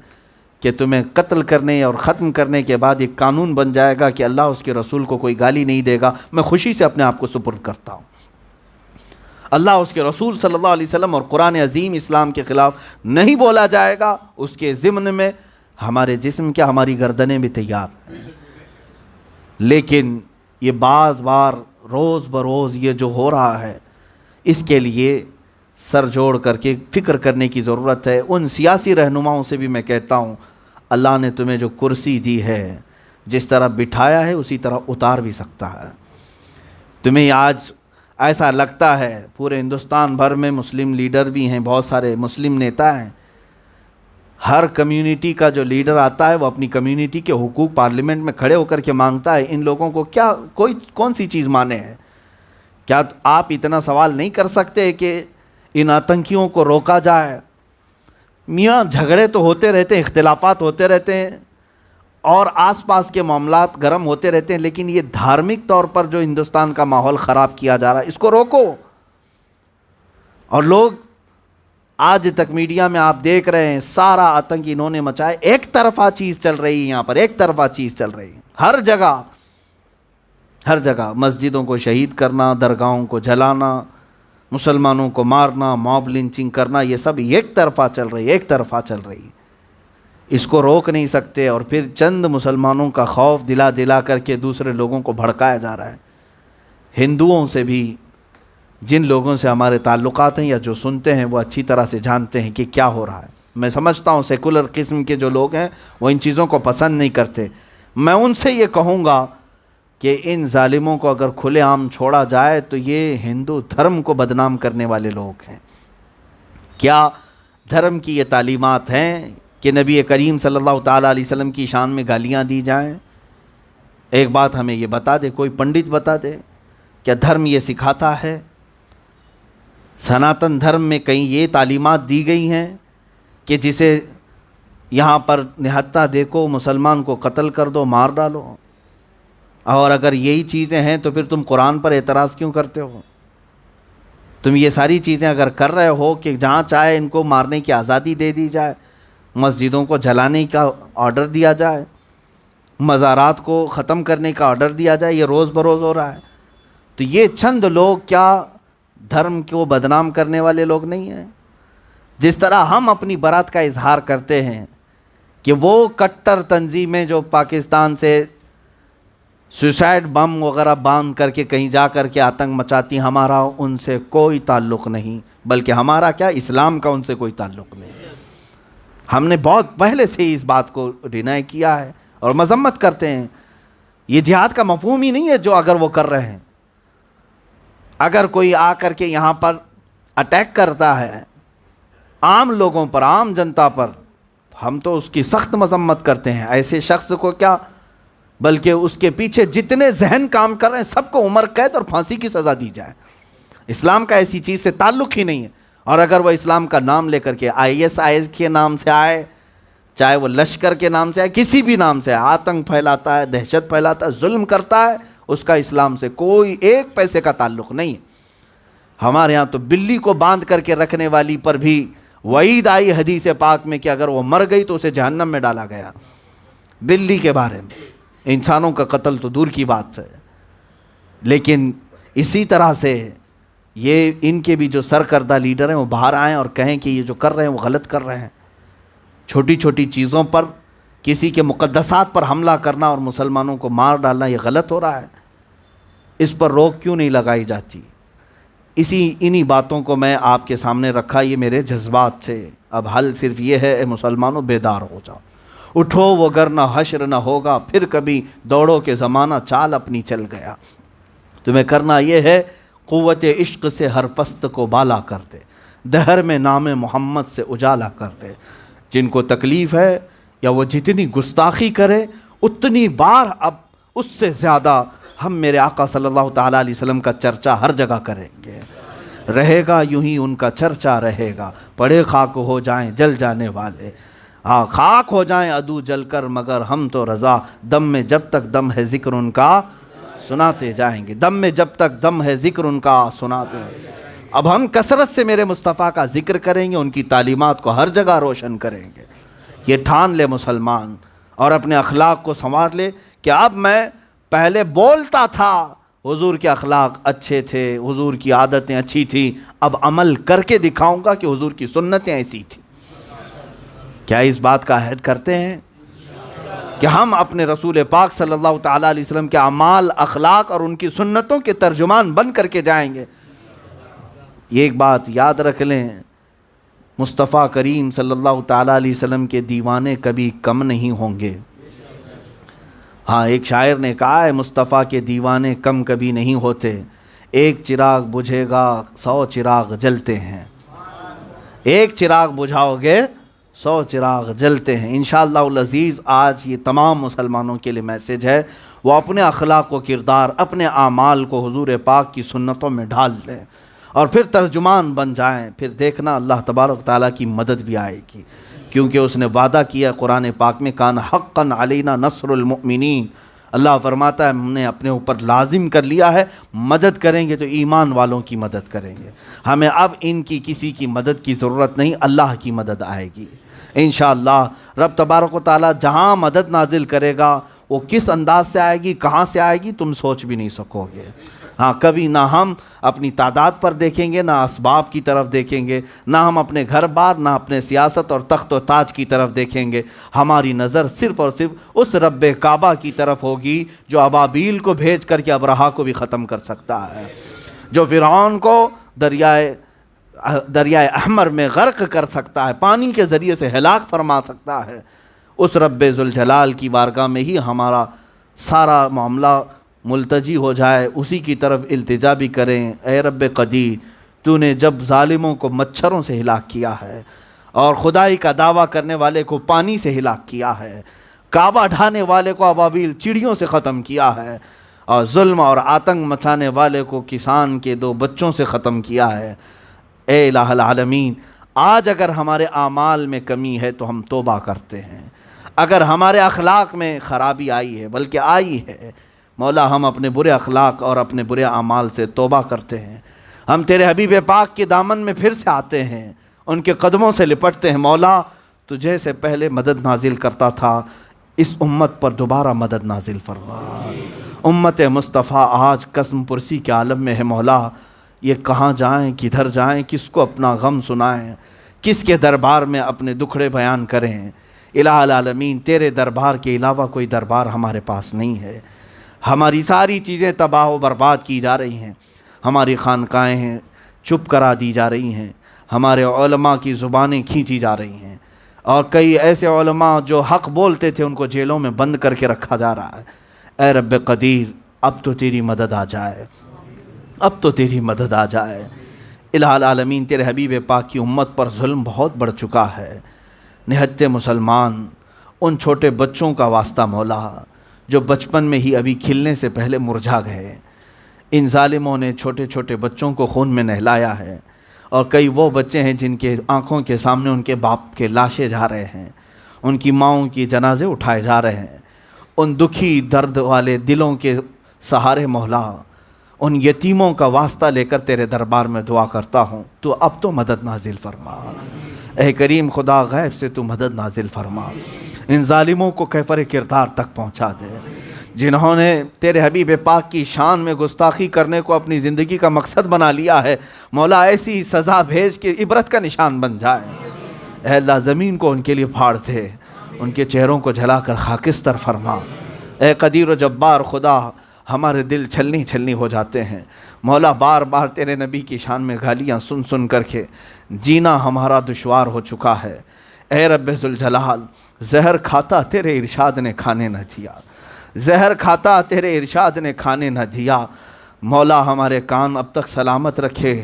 کہ تمہیں قتل کرنے اور ختم کرنے کے بعد ایک قانون بن جائے گا کہ اللہ اس کے رسول کو کوئی گالی نہیں دے گا۔ میں خوشی سے اپنے آپ کو سپرد کرتا ہوں۔ اللہ اس کے رسول صلی اللہ علیہ وسلم اور قرآن عظیم اسلام کے خلاف نہیں بولا جائے گا، اس کے ضمن میں ہمارے جسم کیا، ہماری گردنیں بھی تیار ہیں۔ لیکن یہ بعض بار روز بروز یہ جو ہو رہا ہے، اس کے لیے سر جوڑ کر کے فکر کرنے کی ضرورت ہے۔ ان سیاسی رہنماؤں سے بھی میں کہتا ہوں، اللہ نے تمہیں جو کرسی دی ہے، جس طرح بٹھایا ہے اسی طرح اتار بھی سکتا ہے۔ تمہیں آج ایسا لگتا ہے، پورے ہندوستان بھر میں مسلم لیڈر بھی ہیں، بہت سارے مسلم نیتا ہیں، ہر کمیونٹی کا جو لیڈر آتا ہے وہ اپنی کمیونٹی کے حقوق پارلیمنٹ میں کھڑے ہو کر کے مانگتا ہے۔ ان لوگوں کو کیا کون سی چیز مانے ہے؟ کیا آپ اتنا سوال نہیں کر سکتے کہ ان آتنکیوں کو روکا جائے؟ میاں جھگڑے تو ہوتے رہتے ہیں، اختلافات ہوتے رہتے ہیں اور آس پاس کے معاملات گرم ہوتے رہتے ہیں، لیکن یہ دھارمک طور پر جو ہندوستان کا ماحول خراب کیا جا رہا ہے اس کو روکو۔ اور لوگ آج تک میڈیا میں آپ دیکھ رہے ہیں سارا آتنک انہوں نے مچایا، ایک طرفہ چیز چل رہی ہے، یہاں پر ایک طرفہ چیز چل رہی ہے، ہر جگہ مسجدوں کو شہید کرنا، درگاہوں کو جلانا، مسلمانوں کو مارنا، موب لنچنگ کرنا، یہ سب ایک طرفہ چل رہی ہے۔ اس کو روک نہیں سکتے، اور پھر چند مسلمانوں کا خوف دلا کر کے دوسرے لوگوں کو بھڑکایا جا رہا ہے۔ ہندوؤں سے بھی، جن لوگوں سے ہمارے تعلقات ہیں یا جو سنتے ہیں وہ اچھی طرح سے جانتے ہیں کہ کیا ہو رہا ہے۔ میں سمجھتا ہوں سیکولر قسم کے جو لوگ ہیں وہ ان چیزوں کو پسند نہیں کرتے۔ میں ان سے یہ کہوں گا کہ ان ظالموں کو اگر کھلے عام چھوڑا جائے تو یہ ہندو دھرم کو بدنام کرنے والے لوگ ہیں۔ کیا دھرم کی یہ تعلیمات ہیں کہ نبی کریم صلی اللہ تعالیٰ علیہ وسلم کی شان میں گالیاں دی جائیں؟ ایک بات ہمیں یہ بتا دے، کوئی پنڈت بتا دے، کیا دھرم یہ سکھاتا ہے؟ سناتن دھرم میں کہیں یہ تعلیمات دی گئی ہیں کہ جسے یہاں پر نہتہ دیکھو مسلمان کو قتل کر دو، مار ڈالو؟ اور اگر یہی چیزیں ہیں تو پھر تم قرآن پر اعتراض کیوں کرتے ہو؟ تم یہ ساری چیزیں اگر کر رہے ہو کہ جہاں چاہے ان کو مارنے کی آزادی دے دی جائے، مسجدوں کو جلانے کا آرڈر دیا جائے، مزارات کو ختم کرنے کا آرڈر دیا جائے، یہ روز بروز ہو رہا ہے، تو یہ چند لوگ کیا دھرم کو بدنام کرنے والے لوگ نہیں ہیں؟ جس طرح ہم اپنی برات کا اظہار کرتے ہیں کہ وہ کٹر تنظیمیں جو پاکستان سے سوسائڈ بم وغیرہ باندھ کر کے کہیں جا کر کے آتنک مچاتی، ہمارا ان سے کوئی تعلق نہیں، بلکہ ہمارا کیا اسلام کا ان سے کوئی تعلق نہیں۔ ہم نے بہت پہلے سے ہی اس بات کو ڈینائی کیا ہے اور مذمت کرتے ہیں۔ یہ جہاد کا مفہوم ہی نہیں ہے جو اگر وہ کر رہے ہیں۔ اگر کوئی آ کر کے یہاں پر اٹیک کرتا ہے عام لوگوں پر، عام جنتا پر، ہم تو اس کی سخت مذمت کرتے ہیں۔ ایسے شخص کو کیا، بلکہ اس کے پیچھے جتنے ذہن کام کر رہے ہیں سب کو عمر قید اور پھانسی کی سزا دی جائے۔ اسلام کا ایسی چیز سے تعلق ہی نہیں ہے۔ اور اگر وہ اسلام کا نام لے کر کے ISIS کے نام سے آئے، چاہے وہ لشکر کے نام سے آئے، کسی بھی نام سے آئے، آتنک پھیلاتا ہے، دہشت پھیلاتا ہے، ظلم کرتا ہے، اس کا اسلام سے کوئی ایک پیسے کا تعلق نہیں ہے۔ ہمارے ہاں تو بلی کو باندھ کر کے رکھنے والی پر بھی وعید آئی حدیث پاک میں کہ اگر وہ مر گئی تو اسے جہنم میں ڈالا گیا۔ بلی کے بارے میں، انسانوں کا قتل تو دور کی بات ہے۔ لیکن اسی طرح سے یہ ان کے بھی جو سرکردہ لیڈر ہیں وہ باہر آئیں اور کہیں کہ یہ جو کر رہے ہیں وہ غلط کر رہے ہیں۔ چھوٹی چھوٹی چیزوں پر کسی کے مقدسات پر حملہ کرنا اور مسلمانوں کو مار ڈالنا یہ غلط ہو رہا ہے۔ اس پر روک کیوں نہیں لگائی جاتی؟ انہی باتوں کو میں آپ کے سامنے رکھا، یہ میرے جذبات سے۔ اب حل صرف یہ ہے، اے مسلمانوں بیدار ہو جاؤ، اٹھو وگرنہ حشر نہ ہوگا، پھر کبھی دوڑو کہ زمانہ چال اپنی چل گیا۔ تمہیں کرنا یہ ہے قوت عشق سے ہر پست کو بالا کر دے، دہر میں نام محمد سے اجالا کر دے۔ جن کو تکلیف ہے یا وہ جتنی گستاخی کرے اتنی بار اب اس سے زیادہ ہم میرے آقا صلی اللہ تعالیٰ علیہ وسلم کا چرچا ہر جگہ کریں گے، رہے گا یوں ہی ان کا چرچا رہے گا، پڑے خاک ہو جائیں جل جانے والے، خاک ہو جائیں عدو جل کر مگر ہم تو رضا، دم میں جب تک دم ہے ذکر ان کا سناتے جائیں گے، دم میں جب تک دم ہے ذکر ان کا سناتے ہیں۔ اب ہم کثرت سے میرے مصطفیٰ کا ذکر کریں گے، ان کی تعلیمات کو ہر جگہ روشن کریں گے۔ یہ ٹھان لے مسلمان اور اپنے اخلاق کو سنوار لے کہ اب میں پہلے بولتا تھا حضور کے اخلاق اچھے تھے، حضور کی عادتیں اچھی تھیں، اب عمل کر کے دکھاؤں گا کہ حضور کی سنتیں ایسی تھیں۔ کیا اس بات کا عہد کرتے ہیں کہ ہم اپنے رسول پاک صلی اللہ تعالیٰ علیہ وسلم کے اعمال، اخلاق اور ان کی سنتوں کے ترجمان بن کر کے جائیں گے؟ یہ ایک بات یاد رکھ لیں، مصطفیٰ کریم صلی اللہ تعالیٰ علیہ وسلم کے دیوانے کبھی کم نہیں ہوں گے۔ ہاں، ایک شاعر نے کہا ہے مصطفیٰ کے دیوانے کم کبھی نہیں ہوتے، ایک چراغ بجھے گا 100 چراغ جلتے ہیں۔ ایک چراغ بجھاؤ گے 100 چراغ جلتے ہیں۔ انشاءاللہ العزیز آج یہ تمام مسلمانوں کے لیے میسیج ہے، وہ اپنے اخلاق و کردار، اپنے اعمال کو حضور پاک کی سنتوں میں ڈھال لیں اور پھر ترجمان بن جائیں، پھر دیکھنا اللہ تبارک تعالیٰ کی مدد بھی آئے گی، کیونکہ اس نے وعدہ کیا قرآن پاک میں کان حقا علینا نصر المؤمنین۔ اللہ فرماتا ہے ہم نے اپنے اوپر لازم کر لیا ہے، مدد کریں گے تو ایمان والوں کی مدد کریں گے، ہمیں اب ان کی کسی کی مدد کی ضرورت نہیں، اللہ کی مدد آئے گی انشاءاللہ۔ رب تبارک و تعالیٰ جہاں مدد نازل کرے گا وہ کس انداز سے آئے گی، کہاں سے آئے گی، تم سوچ بھی نہیں سکو گے۔ ہاں، کبھی نہ ہم اپنی تعداد پر دیکھیں گے، نہ اسباب کی طرف دیکھیں گے، نہ ہم اپنے گھر بار، نہ اپنے سیاست اور تخت و تاج کی طرف دیکھیں گے، ہماری نظر صرف اور صرف اس رب کعبہ کی طرف ہوگی جو ابابیل کو بھیج کر کے ابرہا کو بھی ختم کر سکتا ہے، جو فرعون کو دریائے احمر میں غرق کر سکتا ہے، پانی کے ذریعے سے ہلاک فرما سکتا ہے۔ اس رب ذوالجلال کی بارگاہ میں ہی ہمارا سارا معاملہ ملتجی ہو جائے، اسی کی طرف التجا بھی کریں۔ اے رب قدیر، تو نے جب ظالموں کو مچھروں سے ہلاک کیا ہے اور خدائی کا دعویٰ کرنے والے کو پانی سے ہلاک کیا ہے، کعبہ ڈھانے والے کو ابابیل چڑیوں سے ختم کیا ہے، اور ظلم اور آتنک مچانے والے کو کسان کے 2 بچوں سے ختم کیا ہے، اے الہ العالمین، آج اگر ہمارے اعمال میں کمی ہے تو ہم توبہ کرتے ہیں، اگر ہمارے اخلاق میں خرابی آئی ہے، بلکہ آئی ہے مولا، ہم اپنے برے اخلاق اور اپنے برے اعمال سے توبہ کرتے ہیں، ہم تیرے حبیب پاک کے دامن میں پھر سے آتے ہیں، ان کے قدموں سے لپٹتے ہیں۔ مولا، تجھے سے پہلے مدد نازل کرتا تھا، اس امت پر دوبارہ مدد نازل فرما۔ امت مصطفیٰ آج قسم پرسی کے عالم میں ہے مولا، یہ کہاں جائیں، کدھر جائیں، کس کو اپنا غم سنائیں، کس کے دربار میں اپنے دکھڑے بیان کریں۔ الہ العالمین، تیرے دربار کے علاوہ کوئی دربار ہمارے پاس نہیں ہے، ہماری ساری چیزیں تباہ و برباد کی جا رہی ہیں، ہماری خانقاہیں چپ کرا دی جا رہی ہیں، ہمارے علماء کی زبانیں کھینچی جا رہی ہیں، اور کئی ایسے علماء جو حق بولتے تھے ان کو جیلوں میں بند کر کے رکھا جا رہا ہے۔ اے رب قدیر، اب تو تیری مدد آ جائے، اب تو تیری مدد آ جائے۔ الہ العالمین، تیرے حبیب پاک کی امت پر ظلم بہت بڑھ چکا ہے، نہتے مسلمان ان چھوٹے بچوں کا واسطہ مولا جو بچپن میں ہی ابھی کھلنے سے پہلے مرجھا گئے، ان ظالموں نے چھوٹے چھوٹے بچوں کو خون میں نہلایا ہے، اور کئی وہ بچے ہیں جن کے آنکھوں کے سامنے ان کے باپ کے لاشیں جا رہے ہیں، ان کی ماؤں کی جنازے اٹھائے جا رہے ہیں۔ ان دکھی درد والے دلوں کے سہارے مولا، ان یتیموں کا واسطہ لے کر تیرے دربار میں دعا کرتا ہوں، تو اب تو مدد نازل فرما۔ اے کریم خدا، غیب سے تو مدد نازل فرما، ان ظالموں کو کیفر کردار تک پہنچا دے، جنہوں نے تیرے حبیب پاک کی شان میں گستاخی کرنے کو اپنی زندگی کا مقصد بنا لیا ہے۔ مولا، ایسی سزا بھیج کے عبرت کا نشان بن جائے۔ اے اللہ، زمین کو ان کے لیے پھاڑ دے، ان کے چہروں کو جلا کر خاکستر فرما۔ اے قدیر و جبار خدا، ہمارے دل چھلنی چھلنی ہو جاتے ہیں مولا، بار بار تیرے نبی کی شان میں گالیاں سن سن کر کے جینا ہمارا دشوار ہو چکا ہے۔ اے رب ذوالجلال، زہر کھاتا تیرے ارشاد نے کھانے نہ دیا، زہر کھاتا تیرے ارشاد نے کھانے نہ دیا۔ مولا، ہمارے کان اب تک سلامت رکھے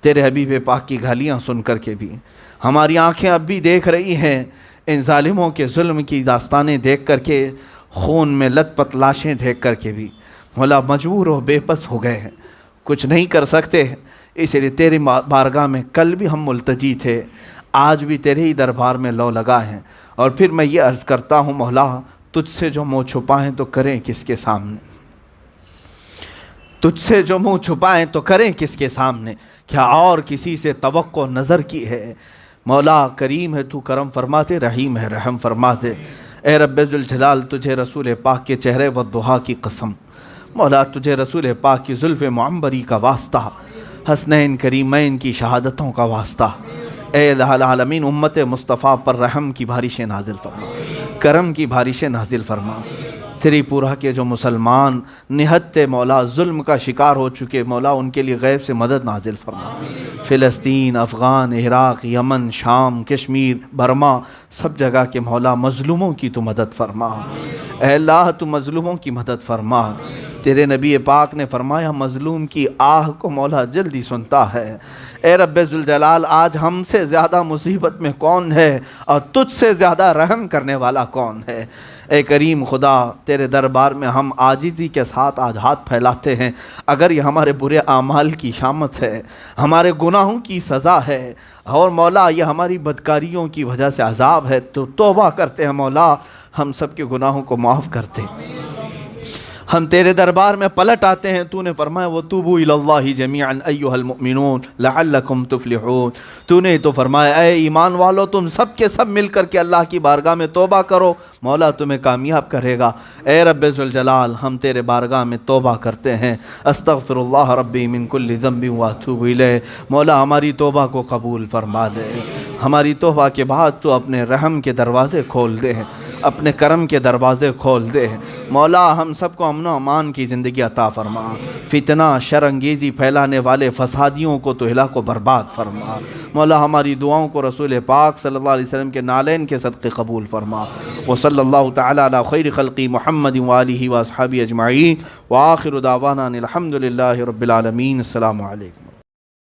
تیرے حبیب پاک کی گالیاں سن کر کے بھی، ہماری آنکھیں اب بھی دیکھ رہی ہیں ان ظالموں کے ظلم کی داستانیں دیکھ کر کے، خون میں لت پت لاشیں دیکھ کر کے بھی مولا مجبور و بے بس ہو گئے ہیں، کچھ نہیں کر سکتے۔ اس لیے تیری بارگاہ میں کل بھی ہم ملتجی تھے، آج بھی تیرے ہی دربار میں لو لگا ہیں، اور پھر میں یہ عرض کرتا ہوں مولا، تجھ سے جو منہ چھپائیں تو کریں کس کے سامنے، تجھ سے جو منہ چھپائیں تو کریں کس کے سامنے، کیا اور کسی سے توقع نظر کی ہے؟ مولا کریم ہے تو کرم فرما دے، رحیم ہے رحم فرما دے۔ اے رب ذوالجلال، تجھے رسول پاک کے چہرے والضحیٰ کی قسم، مولا تجھے رسول پاک کی زلف معمبری کا واسطہ، حسنین کریمین کی شہادتوں کا واسطہ، اے الہ العالمین امت مصطفیٰ پر رحم کی بارشیں نازل فرما، کرم کی بارشیں نازل فرما۔ تریپورہ کے جو مسلمان نہت مولا ظلم کا شکار ہو چکے مولا، ان کے لیے غیب سے مدد نازل فرما۔ فلسطین، افغان، عراق، یمن، شام، کشمیر، برما، سب جگہ کے مولا مظلوموں کی تو مدد فرما۔ اے اللہ تو مظلوموں کی مدد فرما۔ تیرے نبی پاک نے فرمایا مظلوم کی آہ کو مولا جلدی سنتا ہے۔ اے رب ذوالجلال، آج ہم سے زیادہ مصیبت میں کون ہے اور تجھ سے زیادہ رحم کرنے والا کون ہے؟ اے کریم خدا، تیرے دربار میں ہم عاجزی کے ساتھ آج ہاتھ پھیلاتے ہیں۔ اگر یہ ہمارے برے اعمال کی شامت ہے، ہمارے گناہوں کی سزا ہے، اور مولا یہ ہماری بدکاریوں کی وجہ سے عذاب ہے، تو توبہ کرتے ہیں مولا، ہم سب کے گناہوں کو معاف کرتے۔ ہم تیرے دربار میں پلٹ آتے ہیں، تو نے فرمایا وَتُوبُوا إِلَى اللَّهِ جَمِيعًا أَيُّهَا الْمُؤْمِنُونَ لَعَلَّكُمْ تُفْلِحُونَ۔ تو نے تو فرمایا اے ایمان والو، تم سب کے سب مل کر کے اللہ کی بارگاہ میں توبہ کرو، مولا تمہیں کامیاب کرے گا۔ اے رب ذوالجلال، ہم تیرے بارگاہ میں توبہ کرتے ہیں۔ استغفر اللہ ربی من کل ذنب واتوب الیہ۔ مولا ہماری توبہ کو قبول فرما لے۔ ہماری توبہ کے بعد تو اپنے رحم کے دروازے کھول دے، اپنے کرم کے دروازے کھول دے۔ مولا ہم سب کو امن و امان کی زندگی عطا فرما۔ فتنہ شر انگیزی پھیلانے والے فسادیوں کو تو ہلاک و برباد فرما۔ مولا ہماری دعاؤں کو رسول پاک صلی اللہ علیہ وسلم کے نالین کے صدقے قبول فرما۔ وصلی اللہ تعالی علی خیر خلقی محمد وآلہ واصحابہ اجمعین، وآخر دعوانا الحمد للہ رب العالمین۔ السلام علیکم۔